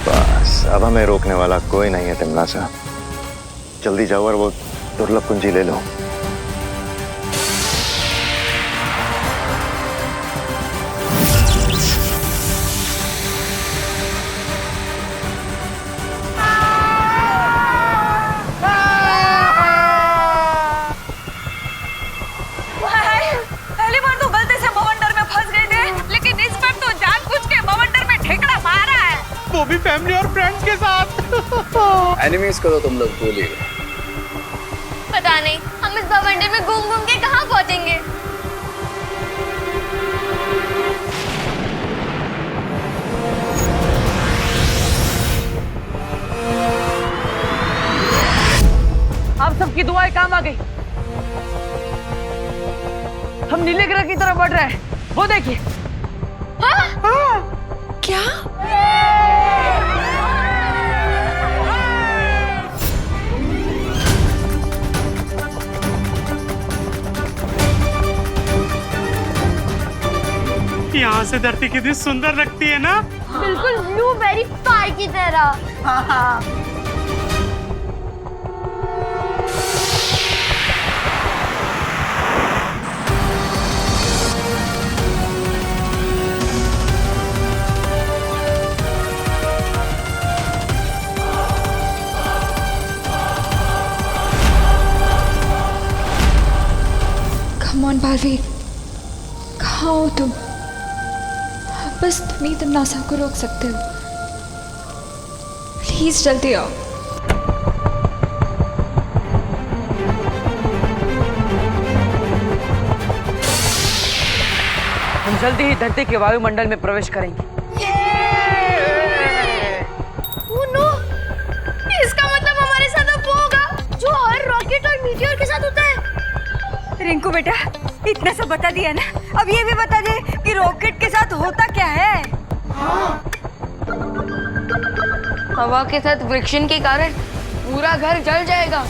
बस अब हमें रोकने वाला कोई नहीं है तिमनासा। जल्दी जाओ और वो दुर्लभ कुंजी ले लो। पहली बार तो गलती से बवंडर में फंस गए थे, लेकिन इस बार तो जानबूझ के बवंडर में ठेकड़ा मारा है, वो भी फैमिली और फ्रेंड्स के साथ। एनिमीज को तो तुम लोग भूल ही गए। पता नहीं हम इस बवंडर में घूम घूम के कहाँ पहुँचेंगे। आप सबकी दुआएं काम आ गई। हम नीले ग्रह की तरफ बढ़ रहे हैं, वो देखिए। क्या? यहाँ से धरती कितनी सुंदर लगती है ना? बिल्कुल ब्लूबेरी पाई की तरह। कम ऑन बालवीर, कहाँ हो तुम? बस तुम ही तिमनासा को रोक सकते हो। प्लीज जल्दी आओ। हम जल्दी ही धरती के वायुमंडल में प्रवेश करेंगे। Oh no! इसका मतलब हमारे साथ अब वो होगा जो हर रॉकेट और मीटियोर के साथ होता है। रिंकू बेटा, इतना सब बता दिया ना, अब ये भी बता दे कि रॉकेट के साथ होता क्या है। हवा के साथ फ्रिक्शन के कारण पूरा घर जल जाएगा।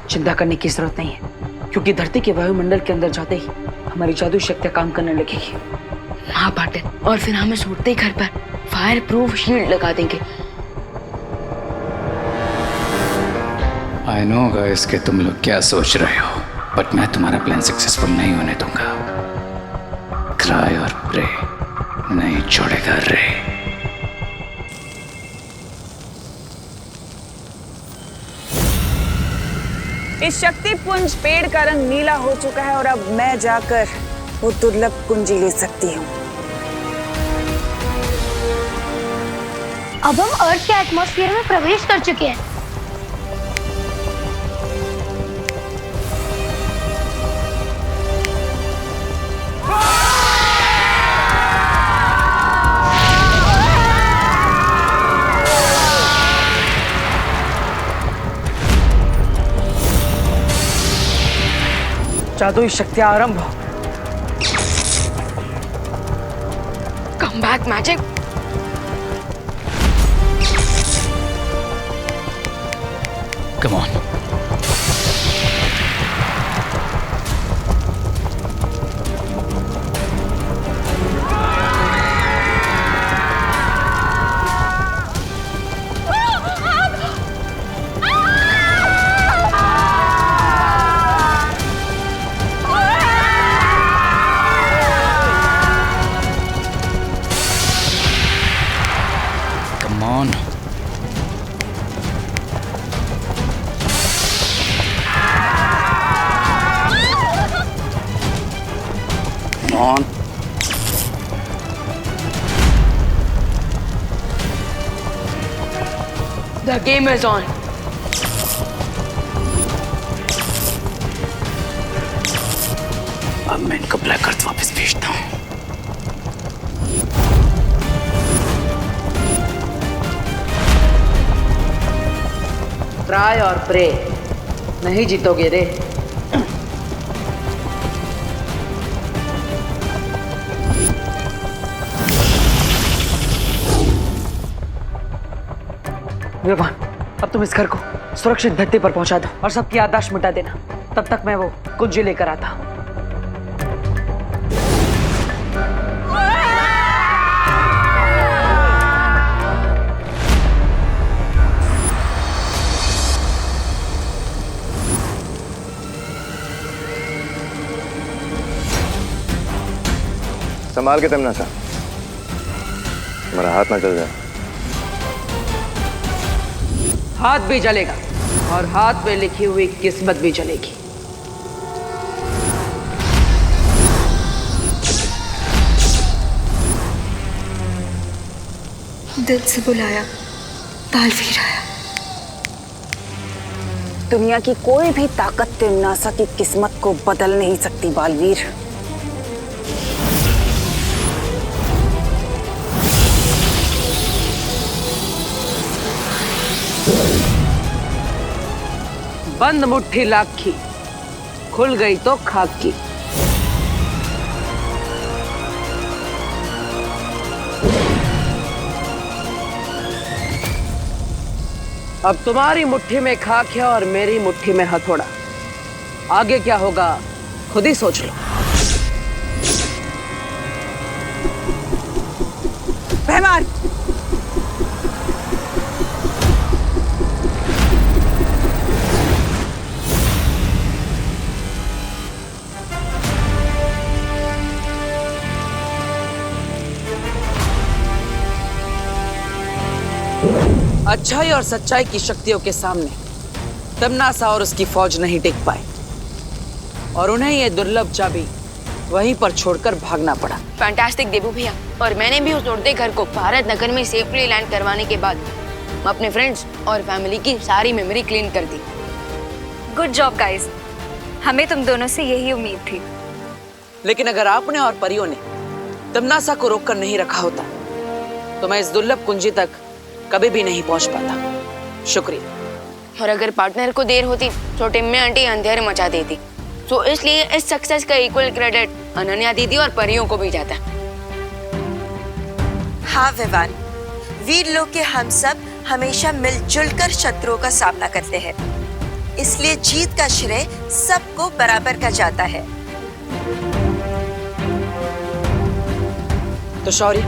चिंता करने की जरूरत नहीं है, क्योंकि धरती के वायुमंडल के अंदर जाते ही हमारी जादू शक्तियां काम करने लगेगी। हाँ पाटिल, और फिर हम इस उड़ते घर पर फायर प्रूफ शील्ड लगा देंगे। आई नो गाइस कि तुम लोग क्या सोच रहे हो, बट मैं तुम्हारा प्लान सक्सेसफुल नहीं होने दूंगा। क्राई और प्रे नहीं छोड़ेगा रे। इस शक्ति पुंज पेड़ का रंग नीला हो चुका है और अब मैं जाकर वो दुर्लभ कुंजी ले सकती हूँ। अब हम अर्थ के एटमॉस्फेयर में प्रवेश कर चुके हैं। जादुई शक्तियां आरंभ हो। Come back magic. Come on. On. The game is on. अब मैं इनको ब्लैक अर्थ वापस भेजता हूँ। ट्राई और प्रे, नहीं जीतोगे रे। विवान, अब तुम इस घर को सुरक्षित धरती पर पहुंचा दो और सबकी याददाश्त मिटा देना। तब तक मैं वो कुंजी लेकर आता हूं। संभाल के तमन्नासा, मेरा हाथ ना जल जाए। हाथ भी जलेगा और हाथ में लिखी हुई किस्मत भी जलेगी। दिल से बुलाया, बालवीर आया। दुनिया की कोई भी ताकत तिमनासा की किस्मत को बदल नहीं सकती बालवीर। बंद मुट्ठी लाखी, खुल गई तो खाक की। अब तुम्हारी मुट्ठी में खाक है और मेरी मुट्ठी में हथौड़ा। आगे क्या होगा खुद ही सोच लो। मेहमान, अच्छाई और सच्चाई की शक्तियों के सामने तमन्नासा और उसकी फौज नहीं टिक पाए और उन्हें ये दुर्लभ चाबी वहीं पर छोड़कर भागना पड़ा। फैंटास्टिक देबू भैया, और मैंने भी उस उड़ते घर को भारत नगर में सेफली लैंड करवाने के बाद अपने फ्रेंड्स और फैमिली की सारी मेमोरी क्लीन कर दी। गुड जॉब गाइस, हमें तुम दोनों से यही उम्मीद थी। लेकिन अगर आपने और परियों ने तमन्नासा को रोककर नहीं रखा होता तो मैं इस दुर्लभ कुंजी तक कभी भी नहीं पहुंच पाता। शुक्रिया। और अगर पार्टनर को देर होती तो टिम्मी आंटी अंधेरे मचा देती। तो इसलिए इस सक्सेस का इक्वल क्रेडिट अनन्या दीदी और परियों को भी जाता। हाँ विवान, वीर लोग के हम सब हमेशा मिलजुल कर शत्रुओं का सामना करते हैं, इसलिए जीत का श्रेय सबको बराबर का जाता है। तो शौर्य,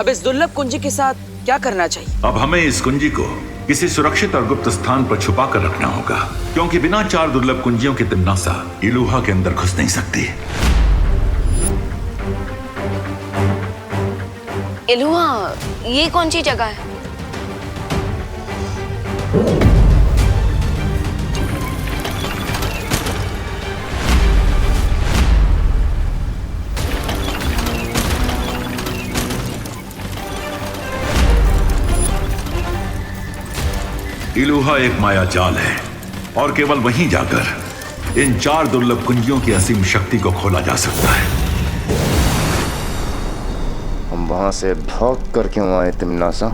अब इस दुर्लभ कुंजी के साथ क्या करना चाहिए? अब हमें इस कुंजी को किसी सुरक्षित और गुप्त स्थान पर छुपा कर रखना होगा, क्योंकि बिना 4 दुर्लभ कुंजियों के तिमनासा इलुहा के अंदर घुस नहीं सकती। इलुहा, ये कौन सी जगह है? इलुहा एक माया जाल है और केवल वहीं जाकर इन 4 दुर्लभ कुंजियों की असीम शक्ति को खोला जा सकता है। हम वहां से भाग कर क्यों आए तिमनासा?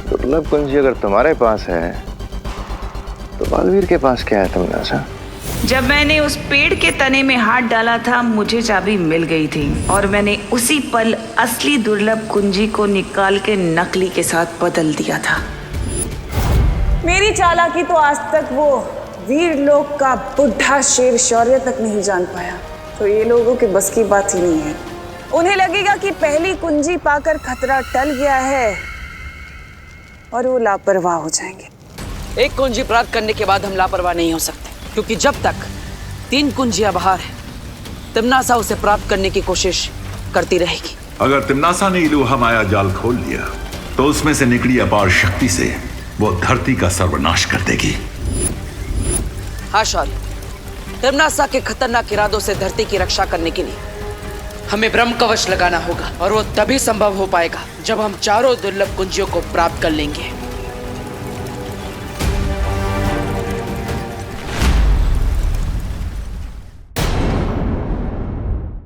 दुर्लभ कुंजी अगर तुम्हारे पास है तो बालवीर के पास क्या है तिमनासा? जब मैंने उस पेड़ के तने में हाथ डाला था मुझे चाबी मिल गई थी और मैंने उसी पल असली दुर्लभ कुंजी को निकाल के नकली के साथ बदल दिया था। मेरी चालाकी तो आज तक वो वीर लोग का बुढ़ा शेर शौर्य तक नहीं जान पाया, तो ये लोगों के बस की बात ही नहीं है। उन्हें लगेगा कि पहली कुंजी पाकर खतरा टल गया है और वो लापरवाह हो जाएंगे। एक कुंजी प्राप्त करने के बाद हम लापरवाह नहीं हो सकते, क्योंकि जब तक 3 कुंजियां बाहर है तिमनासा उसे प्राप्त करने की कोशिश करती रहेगी। अगर तिमनासा ने इलुहा माया जाल खोल लिया तो उसमें से निकली अपार शक्ति से वो धरती का सर्वनाश कर देगी। हाँ शौर्य, तिम्नासा के खतरनाक इरादों से धरती की रक्षा करने के लिए हमें ब्रह्म कवच लगाना होगा, और वो तभी संभव हो पाएगा जब हम चारों दुर्लभ कुंजियों को प्राप्त कर लेंगे।